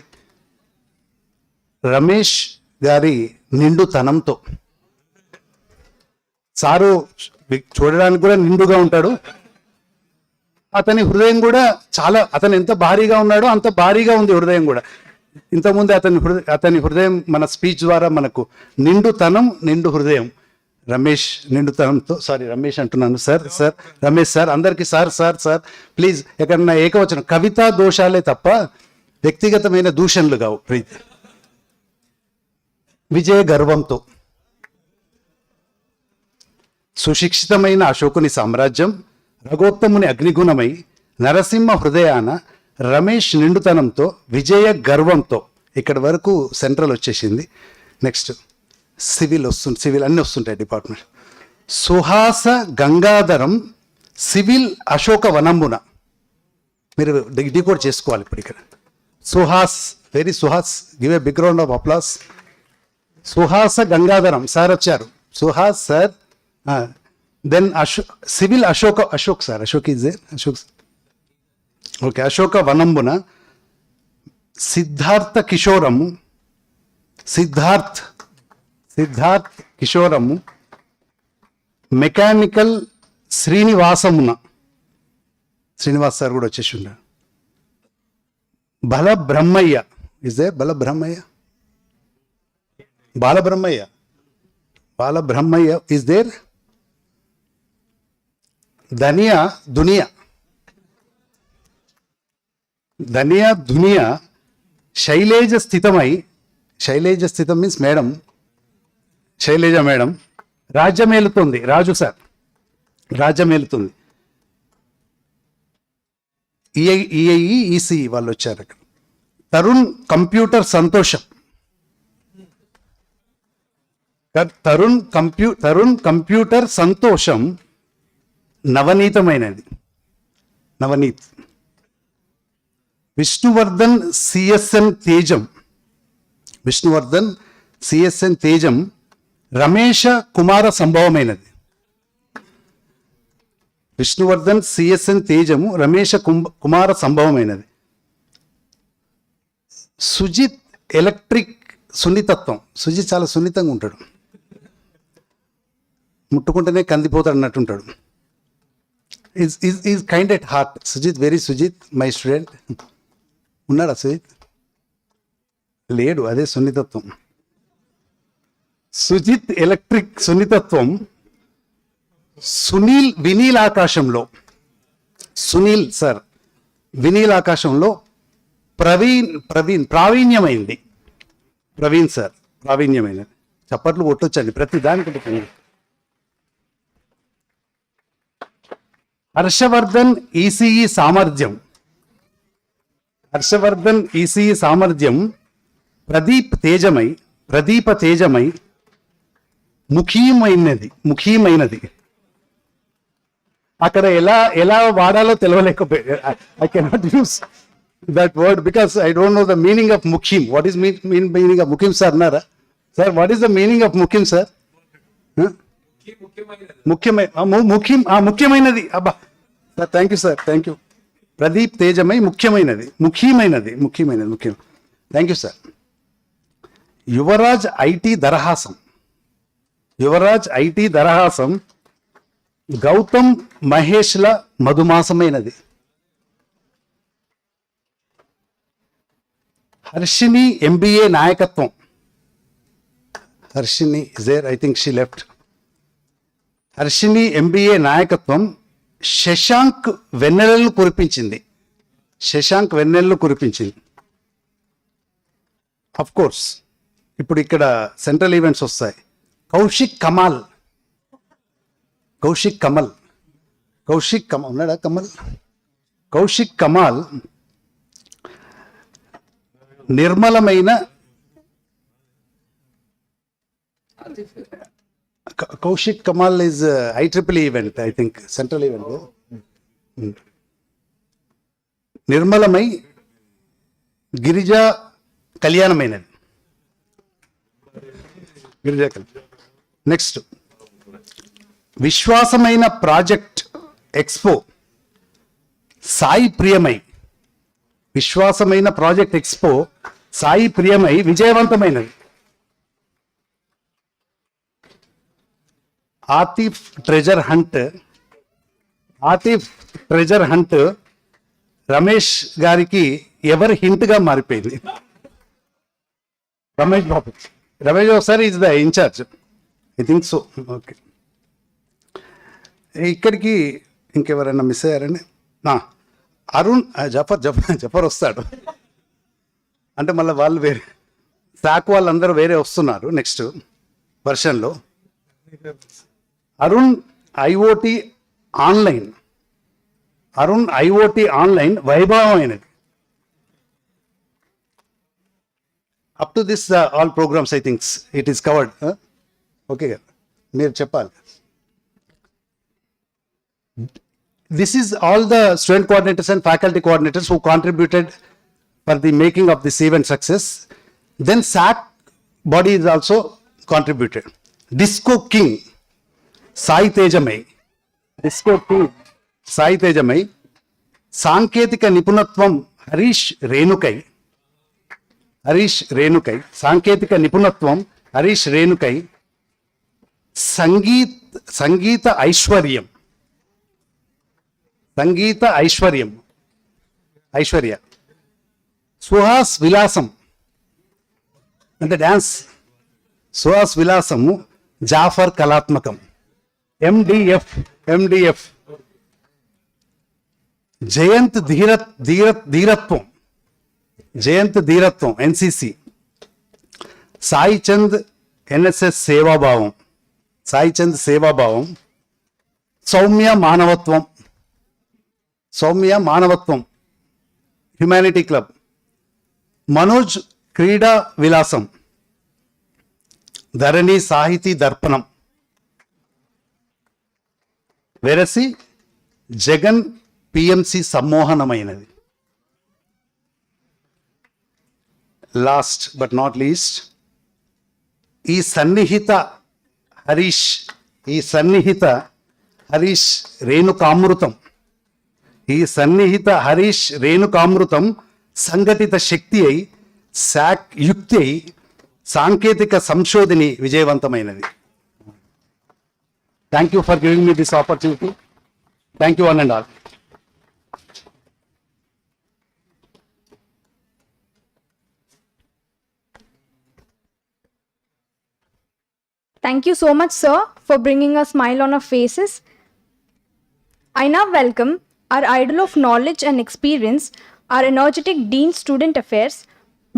రమేష్ గారి నిండుతనంతో. సారు చూడడానికి కూడా నిండుగా ఉంటాడు, అతని హృదయం కూడా చాలా, అతను ఎంత భారీగా ఉన్నాడో అంత భారీగా ఉంది హృదయం కూడా. ఇంతకుముందు అతని హృదయం మన స్పీచ్ ద్వారా మనకు నిండు హృదయం. రమేష్ నిండుతనంతో, సారీ రమేష్ అంటున్నాను, సార్ రమేష్ సార్, అందరికీ సార్ ప్లీజ్. ఎక్కడన్నా ఏకవచనం, కవితా దోషాలే తప్ప వ్యక్తిగతమైన దూషణలు కావు. ప్లీజ్. విజయ గర్వంతో, సుశిక్షితమైన అశోకుని సామ్రాజ్యం, రఘోత్తముని అగ్నిగుణమై, నరసింహ హృదయాన, రమేష్ నిండుతనంతో, విజయ గర్వంతో. ఇక్కడ వరకు సెంట్రల్ వచ్చేసింది. నెక్స్ట్ సివిల్ వస్తుంది, సివిల్ అన్నీ వస్తుంటాయి డిపార్ట్మెంట్. సుహాస గంగాధరం సివిల్ అశోక వనంబున. మీరు డీకోడ్ చేసుకోవాలి ఇప్పుడు ఇక్కడ. Suhas, very Suhas, give a big round of applause. Suhasa Gangadharam sir వచ్చారు. Suhas sir. Then civil Ashok sir, Ashok is there, Ashok. Okay, Ashoka వనంబున సిద్ధార్థ కిషోరము, సిద్ధార్థ్ కిషోరము, మెకానికల్ శ్రీనివాసమున. శ్రీనివాస్ సార్ కూడా వచ్చేసి ఉన్నాడు. Balabrahmayya is there, Balabrahmayya is there. ధనియా దునియా శైలేజ స్థితం మీన్స్ మేడం, శైలేజ మేడం. రాజ్యమేలుతుంది, రాజు సార్ రాజ్యమేలుతుంది. ఈసీ వాళ్ళు వచ్చారు అక్కడ. తరుణ్ కంప్యూటర్ సంతోషం, తరుణ్ కంప్యూటర్ సంతోషం నవనీతమైనది, నవనీత్. విష్ణువర్ధన్ సిఎస్ఎన్ తేజం రమేష కుమార సంభవమైనది. విష్ణువర్ధన్ సిఎస్ఎన్ తేజము రమేష కుమార సంభవమైనది. సుజిత్ ఎలక్ట్రిక్ సున్నితత్వం. సుజిత్ చాలా సున్నితంగా ఉంటాడు, ముట్టుకుంటేనే కందిపోతాడు అన్నట్టుంటాడు. Is kind at heart. Sujith my student. ఉన్నాడా సుజిత్? లేడు, అదే సున్నితత్వం. సుజిత్ ఎలక్ట్రిక్ సున్నితత్వం. వినీల్ ఆకాశంలో, సునీల్ సార్ వినీల్ ఆకాశంలో ప్రావీణ్యమైంది. ప్రవీణ్ సార్ ప్రావీణ్యమైనది. చప్పట్లు కొట్టొచ్చండి ప్రతి దానికి. హర్షవర్ధన్ ఈసీఈ సామర్థ్యం. ప్రదీప తేజమై ముఖ్యమైనది. అక్కడ ఎలా వాడాలో తెలియలేకపోయా. I cannot use that word because I don't know the meaning of ముఖ్యం. వాట్ ఈస్ మీనింగ్ ఆఫ్ ముఖ్యం సార్ అన్నారా? Sir what is the meaning of ముఖ్యం సార్? ముఖ్యమైనది. అబ్బా sir, thank you sir, thank you. Pradeep తేజమై ముఖ్యమైనది. Thank you sir. Yuvaraj IT దరహాసం గౌతమ్ మహేష్ల మధుమాసమైనది. హర్షిని ఎంబీఏ నాయకత్వం. Harshini is there, I think she left. Harshini MBA నాయకత్వం శశాంక్ వెన్నెలలు కురిపించింది. అఫ్ కోర్స్ ఇప్పుడు ఇక్కడ సెంట్రల్ ఈవెంట్స్ వస్తాయి. కౌశిక్ కమాల్ ఉన్నాడా? కౌశిక్ కమాల్ నిర్మలమైన Kaushik Kamal is IEEE event, I think, central event. నిర్మలమై గిరిజా కళ్యాణమైనది. నెక్స్ట్ విశ్వాసమైన ప్రాజెక్ట్ ఎక్స్పో సాయి ప్రియమై విజయవంతమైనది. ఆతిఫ్ ట్రెజర్ హంట్ రమేష్ గారికి ఎవరి హింట్గా మారిపోయింది. Ramesh Babu sir is the incharge, I think so. Okay, ఇక్కడికి ఇంకెవరైనా మిస్ అయ్యారండి? అరుణ్ జఫర్ వస్తాడు అంటే మళ్ళీ వాళ్ళు వేరే శాఖ వాళ్ళందరూ వేరే వస్తున్నారు నెక్స్ట్ వర్షన్లో. Arun IoT online, Arun IoT online వైభవమైనది. Up to this all programmes I thinks it is covered. Okay, మీరు చెప్పాలి. This is all the student coordinators and faculty coordinators who contributed for the making of this event success. Then SAC body is also contributed. Disco King, Sai Tejamai. Disco King, Sai Tejamai. Sanketika Nipunatvam, Harish Renukai. Harish Renukai. Sanketika Nipunatvam, Harish Renukai. Sangeeta Aishwaryam. సంగీత ఐశ్వర్యం, ఐశ్వర్య. సుహాస్ విలాసం అంటే dance, Suhas విలాసము. జాఫర్ కళాత్మకం, MDF, MDF. Jayanth ధీరత్వం, జయంత్ ధీరత్వం, NCC. Sai Chand NSS సేవాభావం, సాయి చంద్ సేవాభావం. సౌమ్య మానవత్వం, సౌమ్య మానవత్వం, హ్యుమానిటీ క్లబ్. మనోజ్ క్రీడా విలాసం, ధరణి సాహితీ దర్పణం. వెరసి జగన్ పిఎంసి సమ్మోహనమైనది. లాస్ట్ బట్ నాట్ లీస్ట్ ఈ సన్నిహిత హరీష్, ఈ సన్నిహిత హరీష్ రేణుకామృతం, ఈ సన్నిహిత హరీష్ రేణుకామృతం సంఘటిత శక్తి అయి శాక్ యుక్తి అయి సాంకేతిక సంశోధిని విజయవంతమైనది. Thank you for giving me this opportunity. Thank you one and all. Thank you so much, sir, for bringing a smile on our faces. I now welcome our idol of knowledge and experience, our energetic Dean Student Affairs,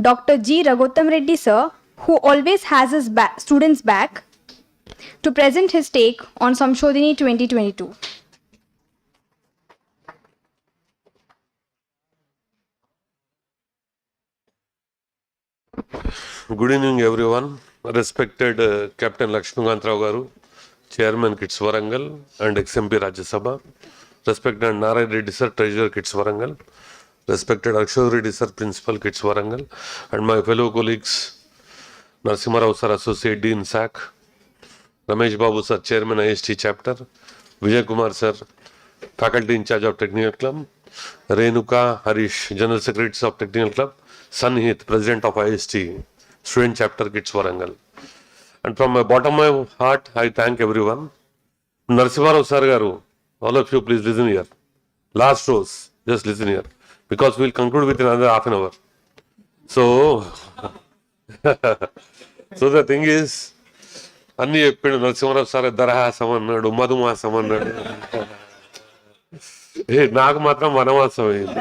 Dr. G. Raghutam Reddy, sir, who always has his students' back, to present his take on SUMSHODHINI 2022. Good evening, everyone. Respected Captain Lakshmikant Rao Garu, Chairman KITS Warangal and XMP Rajya Sabha. Respected Narayan Reddy sir, Treasurer KITS Warangal. Respected Akshod Reddy sir, Principal KITS Warangal. And my fellow colleagues, Narasimha Rao sir, Associate Dean SAC. Ramesh Babu sir, Chairman ISTE Chapter. Vijay Kumar sir, Faculty in charge of Technical Club. Renuka Harish, General Secretary of Technical Club. Sanhit, President of ISTE, Student Chapter KITS Warangal. And from my bottom of my heart, I thank everyone. Narasimha Rao sir Garu, all of you please listen here. Last rows, just listen here. Because we will conclude within another half an hour. So, so the thing is, అన్నీ చెప్పిండు Narasimha Rao sir దరహాసం అన్నాడు, మధుమాసం అన్నాడు. నాకు మాత్రం వనవాసం అయింది,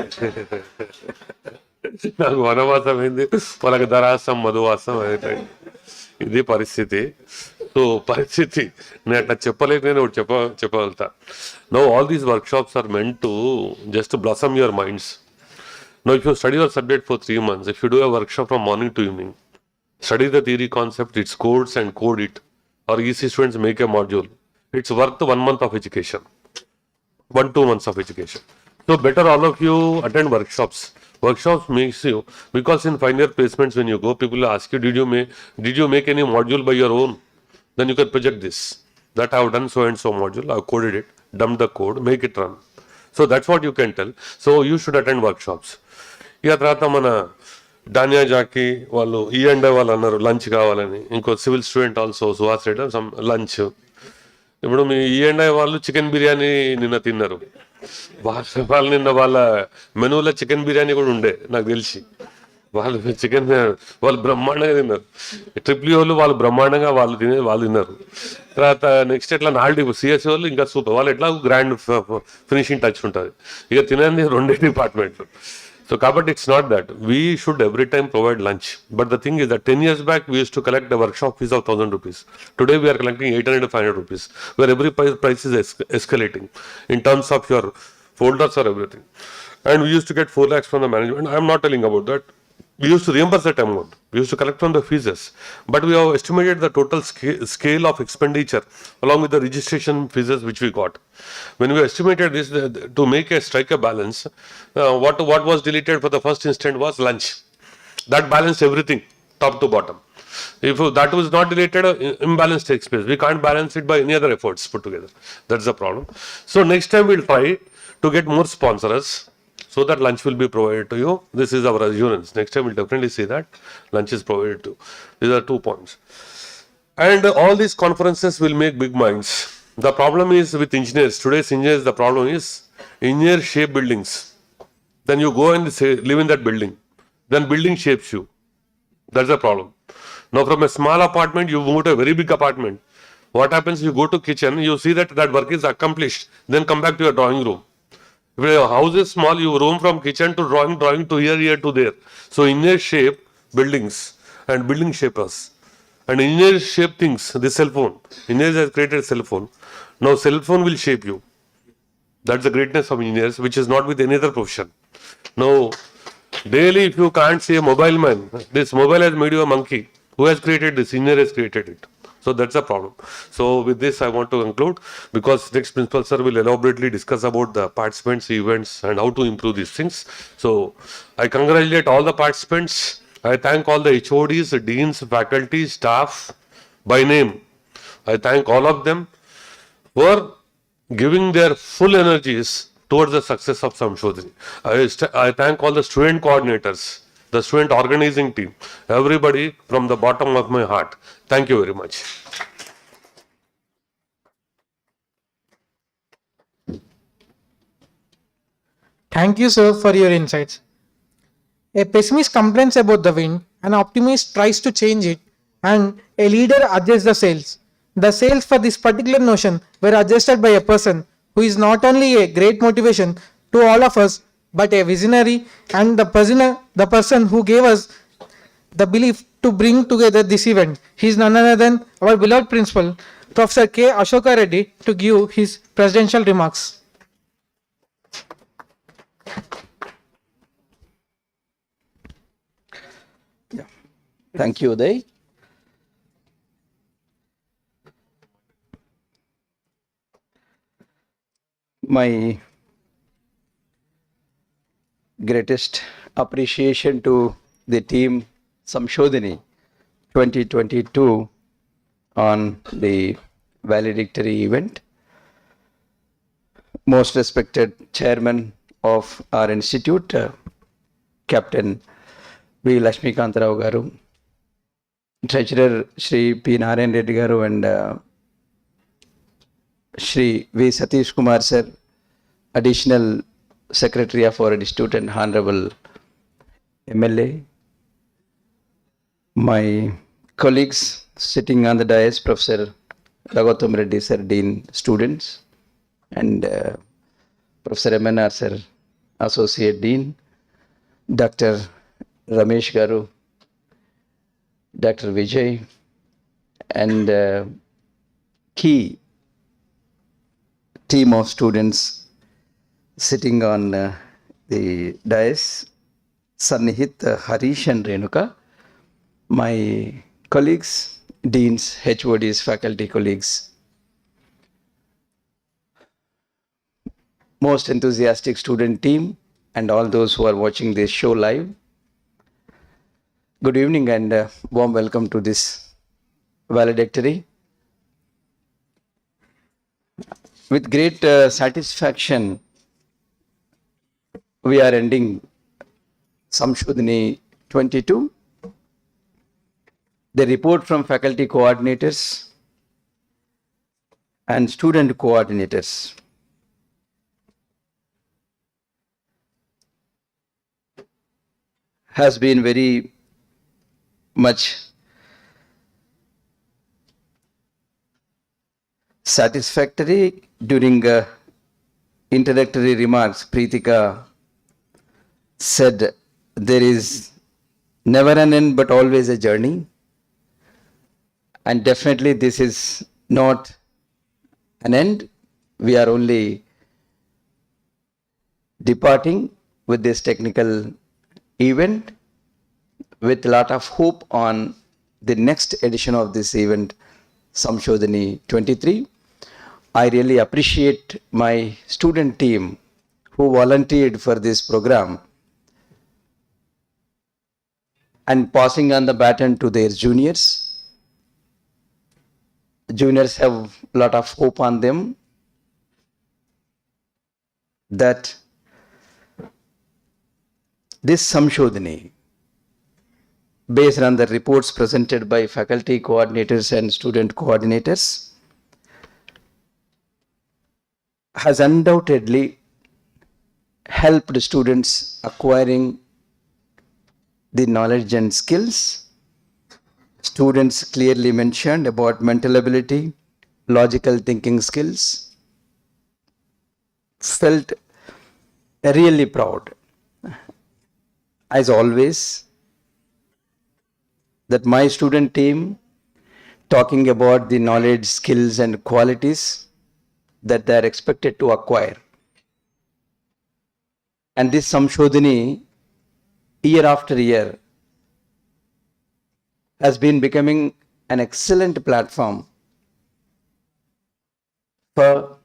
నాకు వనవాసం అయింది, వాళ్ళకి దరహాసం మధువాసం అవుతాయి. ఇది పరిస్థితి. సో పరిస్థితి నేను అట్లా చెప్పలేక నేను ఒకటి చెప్పగలుగుతా. No all these workshops are meant to just blossom your minds. Now, if you study your subject for 3 months, if you do a workshop from morning to evening, study the theory concept, its codes and code it, or EC students make a module, it's worth 1 month of education, 1-2 months of education. So better all of you attend workshops. Workshops makes you, because in final year placements when you go, people ask you, did you make any module by your own? Then you can project this. That I have done so and so module, I have coded it, dumped the code, make it run. So that's what you can tell. So you should attend workshops. ఇక తర్వాత మన డానియా Jackie వాళ్ళు E&I వాళ్ళు అన్నారు lunch కావాలని. ఇంకో civil student also Suhas Reddy some lunch. ఇప్పుడు మీ E&I వాళ్ళు చికెన్ బిర్యానీ నిన్న తిన్నారు. వాళ్ళు నిన్న వాళ్ళ మెనూలో చికెన్ బిర్యానీ కూడా ఉండే నాకు తెలిసి. వాళ్ళు చికెన్ వాళ్ళు బ్రహ్మాండంగా తిన్నారు. ట్రిపుల్ వాళ్ళు బ్రహ్మాండంగా వాళ్ళు తిన్నారు. తర్వాత నెక్స్ట్ ఎట్లా నాలుగు సిఎస్సి వాళ్ళు ఇంకా సూపర్, వాళ్ళు ఎట్లా గ్రాండ్ ఫినిషింగ్ టచ్ ఉంటుంది. ఇక తినండి 2 డిపార్ట్మెంట్లు. So, Kabatti, it's not that. We should every time provide lunch. But the thing is that 10 years back, we used to collect the workshop fees of 1,000 rupees. Today, we are collecting 800 to 500 rupees, where every price is escalating in terms of your folders or everything. And we used to get 4 lakhs from the management. I am not telling about that. We used to reimburse that amount. We used to collect from the fees. But we have estimated the total scale of expenditure along with the registration fees which we got. When we estimated this to make strike a balance, what was deleted for the first instant was lunch. That balanced everything, top to bottom. If that was not deleted, imbalance takes place. We can't balance it by any other efforts put together. That's the problem. So next time we'll try to get more sponsors, so that lunch will be provided to you. This is our assurance. Next time we'll definitely see that lunch is provided to. These are 2 points. And all these conferences will make big minds. The problem is with engineers. Today's engineers, the problem is engineer shape buildings. Then you go and say, live in that building. Then building shapes you. That's the problem. Now from a small apartment, you move to a very big apartment. What happens? You go to kitchen, you see that work is accomplished. Then come back to your drawing room. If your house is small, you roam from kitchen to drawing to here to there. So engineers shape buildings and building shapers. And engineers shape things. The cell phone. Engineers have created cell phone. Now cell phone will shape you. That's the greatness of engineers, which is not with any other profession. Now, daily if you can't see a mobile man, this mobile has made you a monkey. Who has created this? Engineer has created it. So that's a problem. So with this I want to conclude, because next principal sir will elaborately discuss about the participants, events and how to improve these things. So I congratulate all the participants. I thank all the HODs, deans, faculty, staff by name. I thank all of them for giving their full energies towards the success of SUMSHODHINI. I thank all the student coordinators, the student organizing team, everybody from the bottom of my heart. Thank you very much. Thank you, sir, for your insights. A pessimist complains about the wind, an optimist tries to change it, and a leader adjusts the sails. The sails for this particular notion were adjusted by a person who is not only a great motivation to all of us, but a visionary and the person who gave us the belief to bring together this event. He is none other than our beloved principal, Professor K. Ashoka Reddy, to give his presidential remarks. Thank you, Uday. My greatest appreciation to the team SUMSHODHINI 2022 on the valedictory event. Most respected chairman of our institute, Captain V. Lakshmikantarao Garu, Treasurer Shri P. Narayan Reddy Garu and Shri V. Satish Kumar Sir, Additional Secretary of our Institute and Honorable MLA, my colleagues sitting on the dais, Professor Raghutam Reddy Sir, Dean Students, and Professor MNR Sir, Associate Dean, Dr. Ramesh Garu, Dr. Vijay, and key team of students sitting on the dais, Sannihit, Harish and Renuka, my colleagues, deans, HODs, faculty colleagues, most enthusiastic student team, and all those who are watching this show live. Good evening and warm welcome to this valedictory. With great satisfaction, we are ending SUMSHODHINI 22. The report from faculty coordinators and student coordinators. Has been very much satisfactory. During introductory remarks, Preetika said, there is never an end but always a journey. And definitely this is not an end. We are only departing with this technical event with a lot of hope on the next edition of this event, SUMSHODHINI 23. I really appreciate my student team who volunteered for this program and passing on the baton to their juniors. Juniors have a lot of hope on them that this SUMSHODHINI, based on the reports presented by faculty coordinators and student coordinators, has undoubtedly helped students acquiring the knowledge and skills. Students clearly mentioned about mental ability, logical thinking skills. Felt really proud, as always, that my student team talking about the knowledge, skills and qualities that they are expected to acquire. And this SUMSHODHINI, year after year, has been becoming an excellent platform for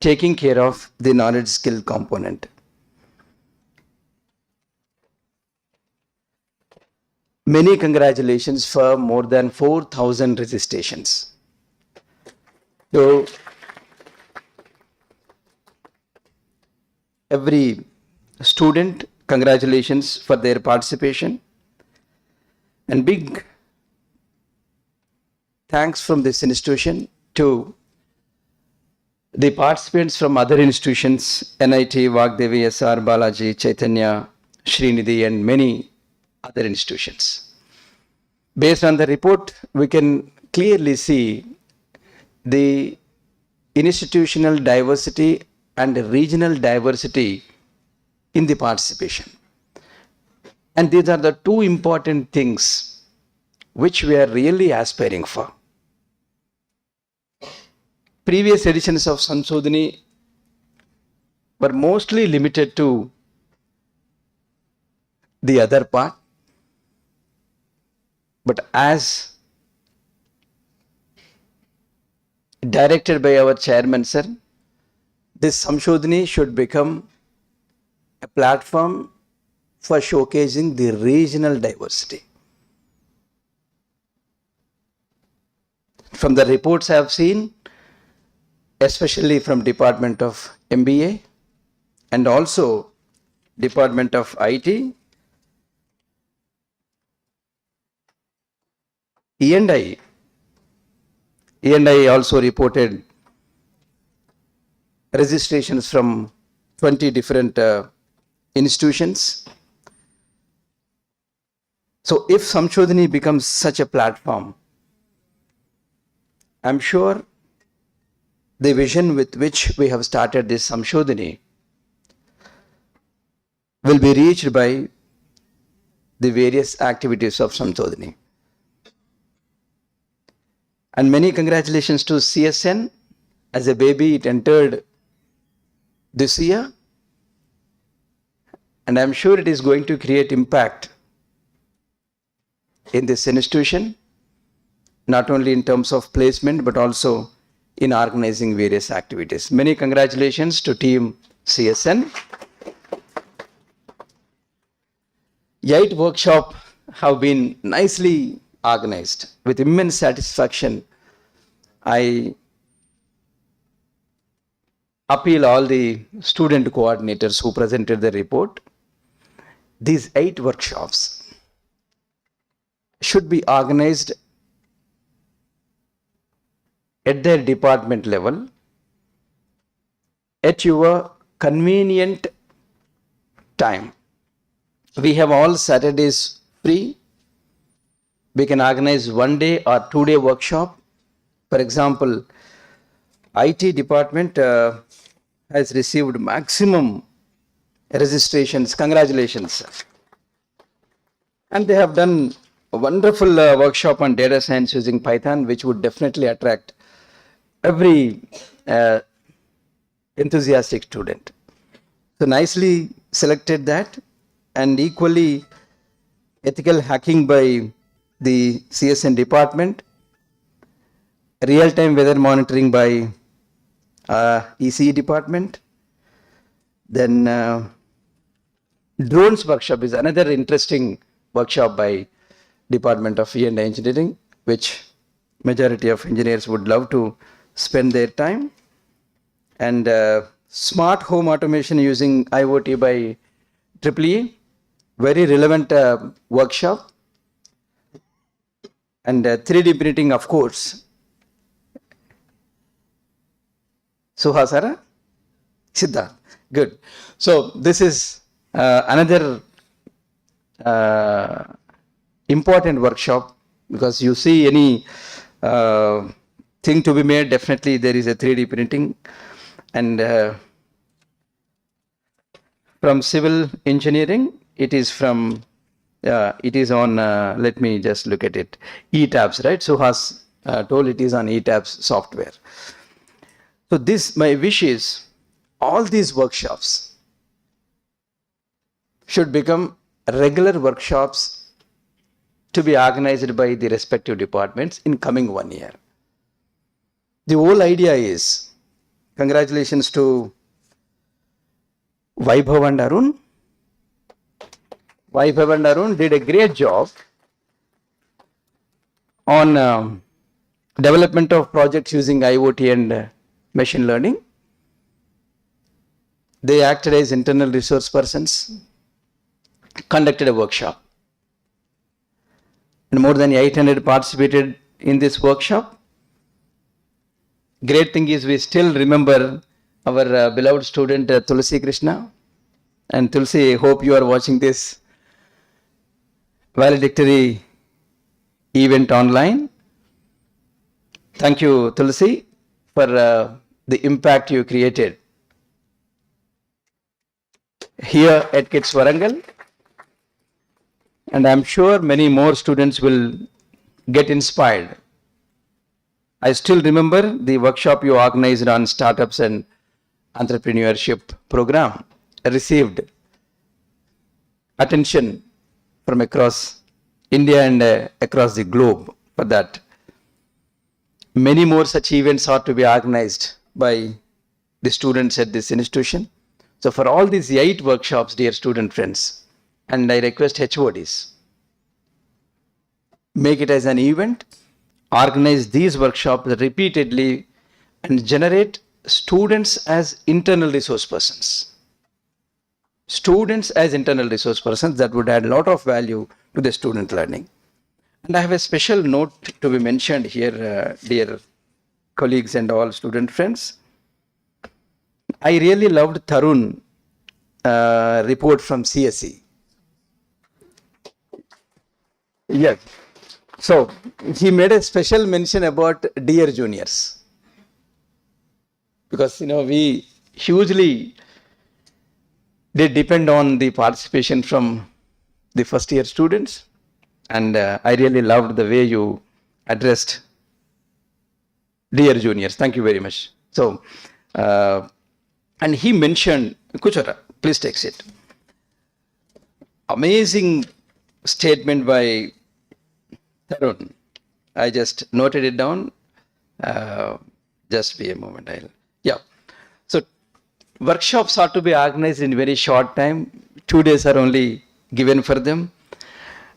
taking care of the knowledge skill component. Many congratulations for more than 4,000 registrations. So, every student, congratulations for their participation. And big thanks from this institution to the participants from other institutions, NIT, Vagdevi, SR, Balaji, Chaitanya, Srinidhi, and many other institutions. Based on the report, we can clearly see the institutional diversity and regional diversity in the participation. And these are the two important things which we are really aspiring for. Previous editions of SUMSHODHINI were mostly limited to the other part. But as directed by our chairman, sir, this SUMSHODHINI should become a platform for showcasing the regional diversity. From the reports I have seen, especially from Department of MBA and also Department of IT, E&I also reported registrations from 20 different institutions. So if SUMSHODHINI becomes such a platform, I'm sure the vision with which we have started this SUMSHODHINI will be reached by the various activities of SUMSHODHINI. And many congratulations to CSN. As a baby, it entered this year. And I'm sure it is going to create impact in this institution, not only in terms of placement, but also in organizing various activities. Many congratulations to team CSN. 8 workshops have been nicely organized. With immense satisfaction, I appeal all the student coordinators who presented the report. These 8 workshops should be organized at their department level at your convenient time. We have all Saturdays free. We can organize 1 day or 2 day workshop. For example, IT department has received maximum registrations. Congratulations. And they have done a wonderful workshop on data science using Python, which would definitely attract every enthusiastic student. So nicely selected that, and equally ethical hacking by the CSN department, real-time weather monitoring by ECE department. Then drones workshop is another interesting workshop by Department of E&I Engineering, which majority of engineers would love to spend their time. And smart home automation using IoT by EEE, very relevant workshop. And 3D printing, of course. Suhasara? Siddharth. Good. So this is another important workshop, because you see any thing to be made, definitely there is a 3D printing. And from civil engineering, it is from, it is on, let me just look at it, ETABS, right? Suhas told it is on ETABS software. So this, my wish is, all these workshops should become regular workshops to be organized by the respective departments in coming 1 year. The whole idea is, congratulations to Vaibhav and Arun. Vaibhav and Arun did a great job on development of projects using IoT and machine learning. They acted as internal resource persons, conducted a workshop, and more than 800 participated in this workshop. Great thing is we still remember our beloved student Tulsi Krishna. And Tulsi, hope you are watching this valedictory event online. Thank you, Tulsi, for the impact you created here at KITS Warangal. And I'm sure many more students will get inspired. I still remember the workshop you organized on startups and entrepreneurship program received attention from across India and across the globe for that. Many more such events ought to be organized by the students at this institution. So for all these 8 workshops, dear student friends, and I request HODs, make it as an event, organize these workshops repeatedly, and generate students as internal resource persons. Students as internal resource persons, that would add a lot of value to the student learning. And I have a special note to be mentioned here, dear colleagues and all student friends. I really loved Tarun report from CSE. Yes. So he made a special mention about dear juniors, because we hugely did depend on the participation from the first year students, and I really loved the way you addressed dear juniors. Thank you very much. So and he mentioned, Kuchara, please take it. Amazing statement by Tarun. I just noted it down. Just be a moment. So workshops are to be organized in very short time. 2 days are only given for them.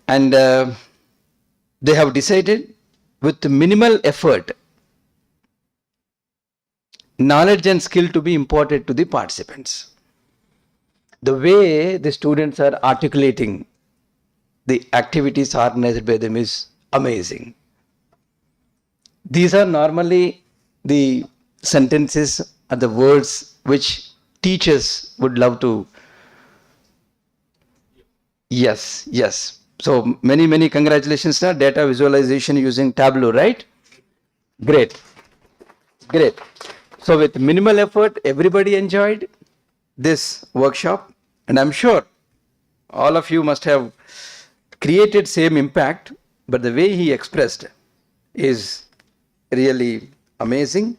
And they have decided with minimal effort, knowledge and skill to be imparted to the participants. The way the students are articulating the activities organized by them is amazing. These are normally the sentences or the words which teachers would love to. Yes. So many congratulations, sir. Data visualization using Tableau, right? Great. So with minimal effort, everybody enjoyed this workshop, And I'm sure all of you must have created same impact, but the way he expressed is really amazing.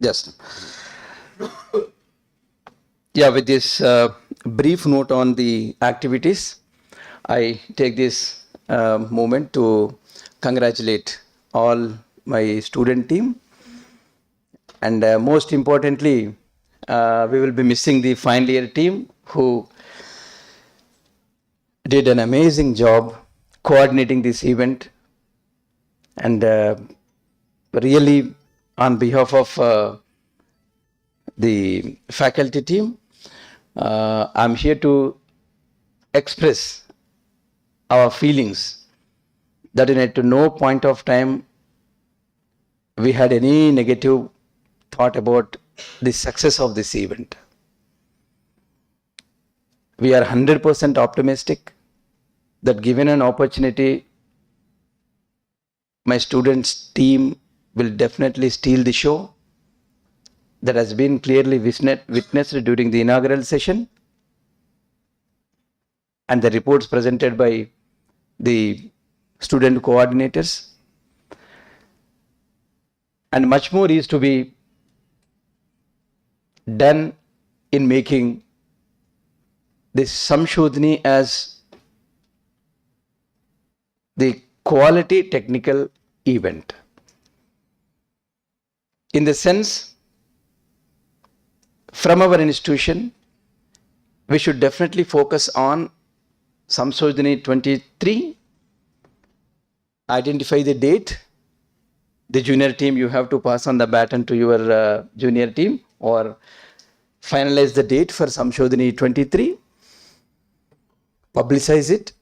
Just with this brief note on the activities, I take this moment to congratulate all my student team, and most importantly, we will be missing the final year team who did an amazing job coordinating this event, and really on behalf of the faculty team, I'm here to express our feelings that at no point of time we had any negative thought about the success of this event. We are 100% optimistic that given an opportunity, my students' team will definitely steal the show. That has been clearly witnessed during the inaugural session, and the reports presented by the student coordinators. And much more is to be done in making this SUMSHODHINI as the quality technical event. In the sense, from our institution, we should definitely focus on SUMSHODHINI 23, identify the date. The junior team, you have to pass on the baton to your junior team or finalize the date for SUMSHODHINI 23, publicize it,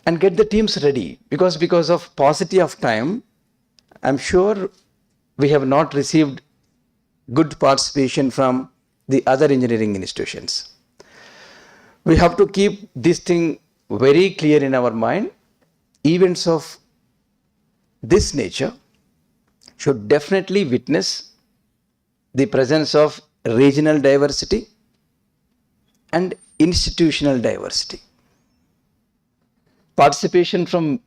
and get the teams ready. Because of paucity of time, I'm sure we have not received good participation from the other engineering institutions. We have to keep this thing very clear in our mind. Events of this nature should definitely witness the presence of regional diversity and institutional diversity. Participation from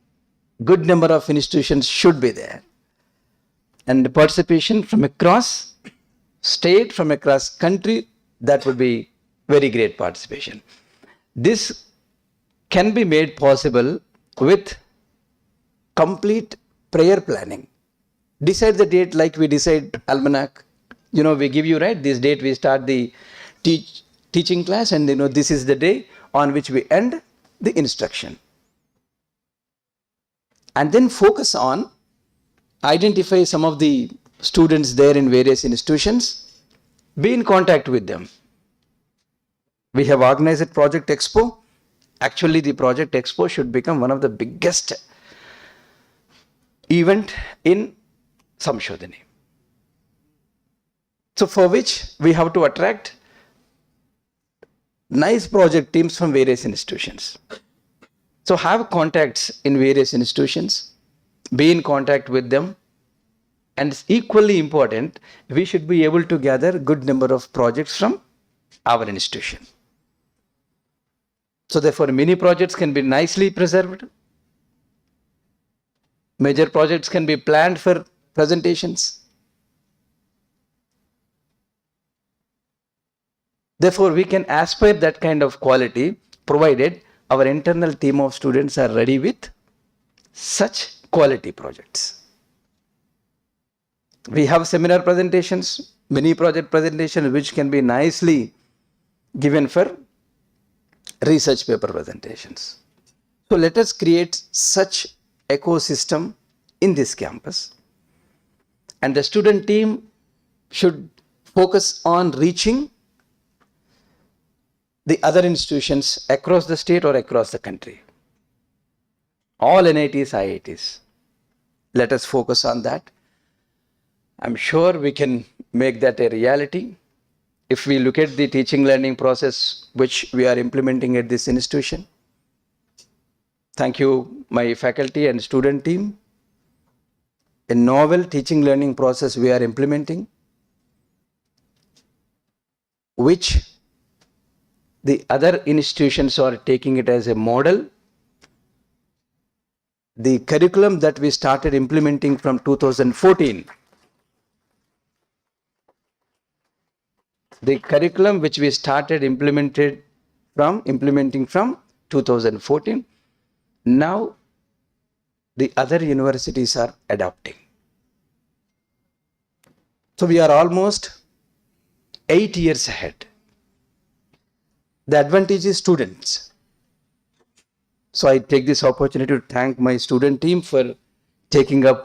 good number of institutions should be there, and participation from across state, from across country, that would be very great participation. This can be made possible with complete prayer planning. Decide the date like we decide almanac. We give you, right, this date we start the teaching class, and this is the day on which we end the instruction. And then focus on identify some of the students there in various institutions, be in contact with them. We have organized a project expo. Actually, the project expo should become one of the biggest event in SUMSHODHINI. So for which we have to attract nice project teams from various institutions. So have contacts in various institutions, be in contact with them, and it's equally important, we should be able to gather a good number of projects from our institution. So therefore, mini projects can be nicely preserved. Major projects can be planned for presentations. Therefore, we can aspire that kind of quality, provided our internal team of students are ready with such quality projects. We have seminar presentations, mini project presentations, which can be nicely given for research paper presentations. So let us create such ecosystem in this campus, and the student team should focus on reaching the other institutions across the state or across the country. All NITs, IITs. Let us focus on that. I'm sure we can make that a reality. If we look at the teaching learning process which we are implementing at this institution, Thank you, my faculty and student team. A novel teaching learning process we are implementing, which the other institutions are taking it as a model. The curriculum that we started implementing from 2014, the curriculum which we started implementing from 2014, now the other universities are adopting. So we are almost 8 years ahead. The advantage is students. So I take this opportunity to thank my student team for taking up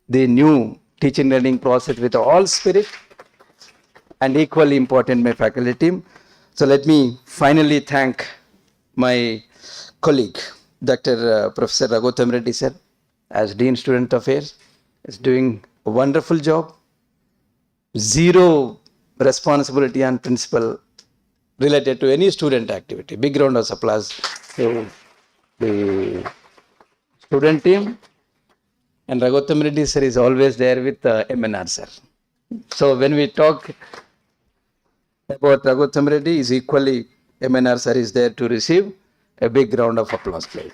the new teaching learning process with all spirit, and equally important my faculty team. So let me finally thank my colleague, Dr. Professor Raghutam Reddy sir, as Dean Student Affairs, is doing a wonderful job. Zero responsibility and principle related to any student activity. Big round of applause to the student team. And Raghutam Reddy sir is always there with MNR sir. So when we talk about Raghutam Reddy, is equally MNR sir is there to receive a big round of applause, please.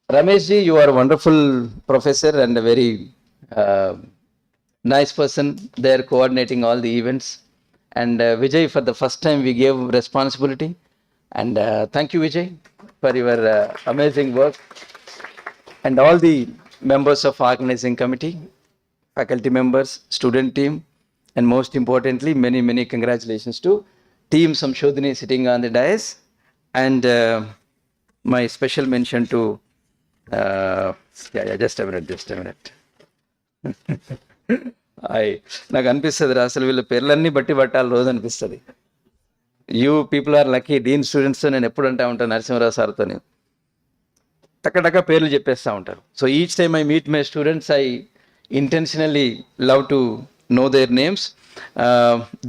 Ramesh ji, you are a wonderful professor and a very nice person there coordinating all the events. And Vijay, for the first time we gave responsibility. And thank you, Vijay, for your amazing work. And all the members of organizing committee, faculty members, student team, and most importantly, many, many congratulations to Team SUMSHODHINI sitting on the dais. And my special mention to, just a minute. నాకు అనిపిస్తుంది అసలు వీళ్ళ పేర్లన్నీ బట్టి పట్టాలి రోజు అనిపిస్తుంది. You people are lucky. Dean స్టూడెంట్స్తో నేను ఎప్పుడు అంటా ఉంటాను నరసింహరావు సార్తో, టక్క పేర్లు చెప్పేస్తూ ఉంటారు. So each time I meet my students I intentionally love to know their names.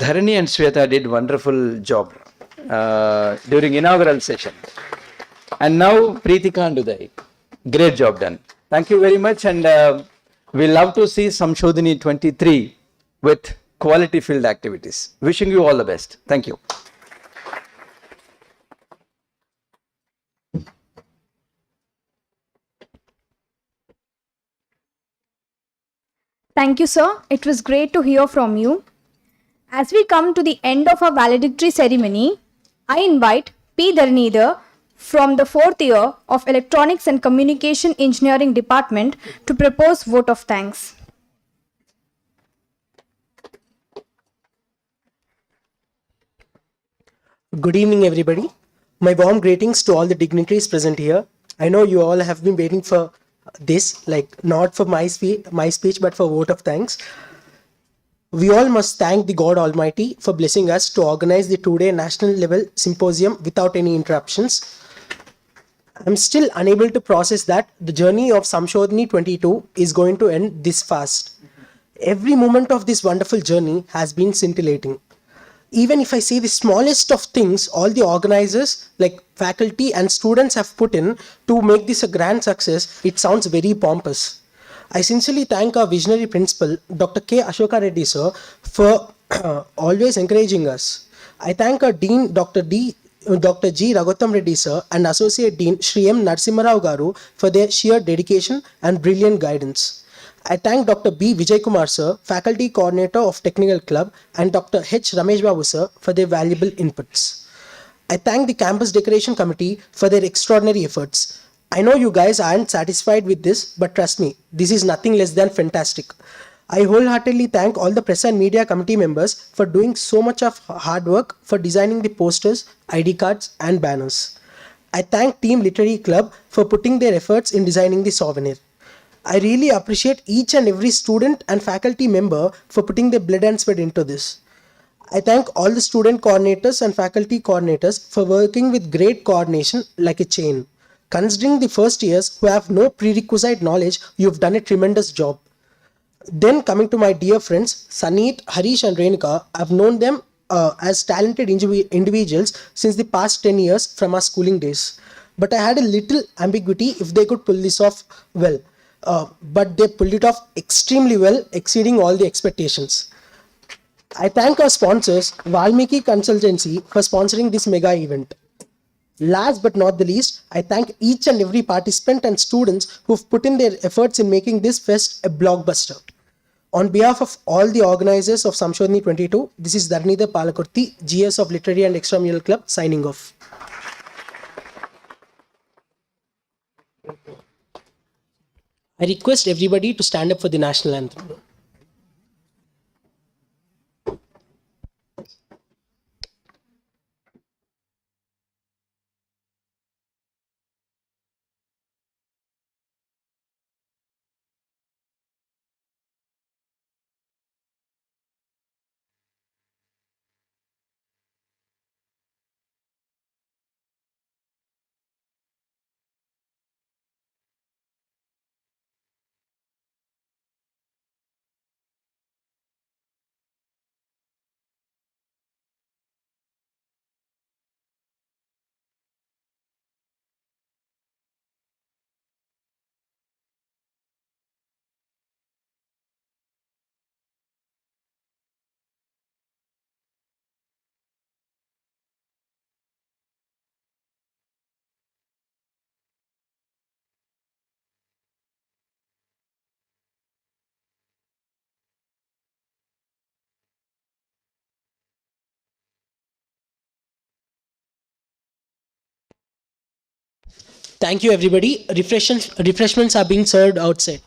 Dharani and Sweta did wonderful job during inaugural session. And now Preetika and Uday, great job done. Thank you very much, and we love to see SUMSHODHINI'23 with quality filled activities. Wishing you all the best. Thank you. Thank you, sir. It was great to hear from you. As we come to the end of our valedictory ceremony, I invite P. Dharnidhar from the 4th year of Electronics and Communication Engineering Department to propose vote of thanks. Good evening, everybody. My warm greetings to all the dignitaries present here. I know you all have been waiting for this, like not for my speech, but for vote of thanks. We all must thank the God Almighty for blessing us to organize the two-day national level symposium without any interruptions. I'm still unable to process that the journey of SUMSHODHINI'22 is going to end this fast. Every moment of this wonderful journey has been scintillating. Even if I say the smallest of things, all the organizers like faculty and students have put in to make this a grand success, it sounds very pompous. I sincerely thank our visionary principal, Dr. K. Ashoka Reddy sir, for always encouraging us. I thank our dean, Dr. G. Raghutam Reddy sir, and associate dean, Shri M. Narsimharao Garu, for their sheer dedication and brilliant guidance. I thank Dr. B. Vijay Kumar sir, faculty coordinator of Technical Club, and Dr. H. Ramesh Babu sir for their valuable inputs. I thank the campus decoration committee for their extraordinary efforts. I know you guys aren't satisfied with this, but trust me, this is nothing less than fantastic. I wholeheartedly thank all the press and media committee members for doing so much of hard work for designing the posters, ID cards, and banners. I thank Team Literary Club for putting their efforts in designing the souvenir. I really appreciate each and every student and faculty member for putting their blood and sweat into this. I thank all the student coordinators and faculty coordinators for working with great coordination like a chain. Considering the first years who have no prerequisite knowledge, you've done a tremendous job. Then coming to my dear friends, Saneet, Harish and Renuka, I've known them as talented individuals since the past 10 years from our schooling days. But I had a little ambiguity if they could pull this off well. But they pulled it off extremely well, exceeding all the expectations. I thank our sponsors, VALMIKI Consultancy, for sponsoring this mega event. Last but not the least, I thank each and every participant and students who've put in their efforts in making this fest a blockbuster. On behalf of all the organizers of SUMSHODHINI 22, this is Dharnida Palakurti, GS of Literary and Extramural Club, signing off. I request everybody to stand up for the national anthem. Thank you, everybody. Refreshments are being served outside.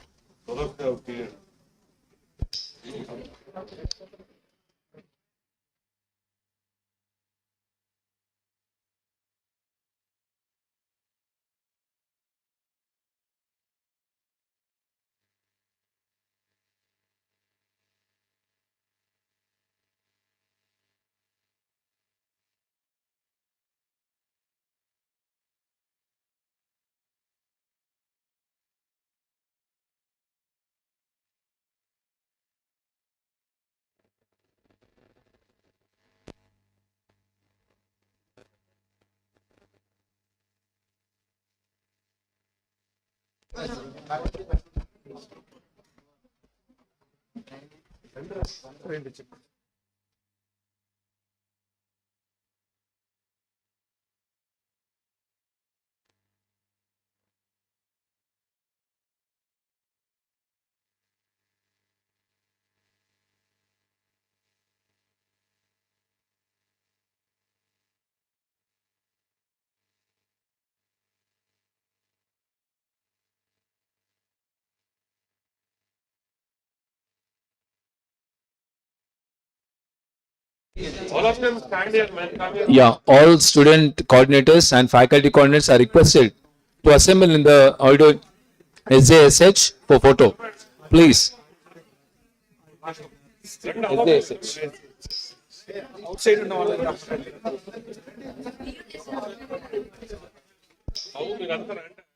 All of them stand here, man. Come here. Yeah, all student coordinators and faculty coordinators are requested to assemble in the audio SJSH for photo. Please. SJSH. Outside ఉన్న వాళ్ళని అవును, మీరు అందరూ రండి.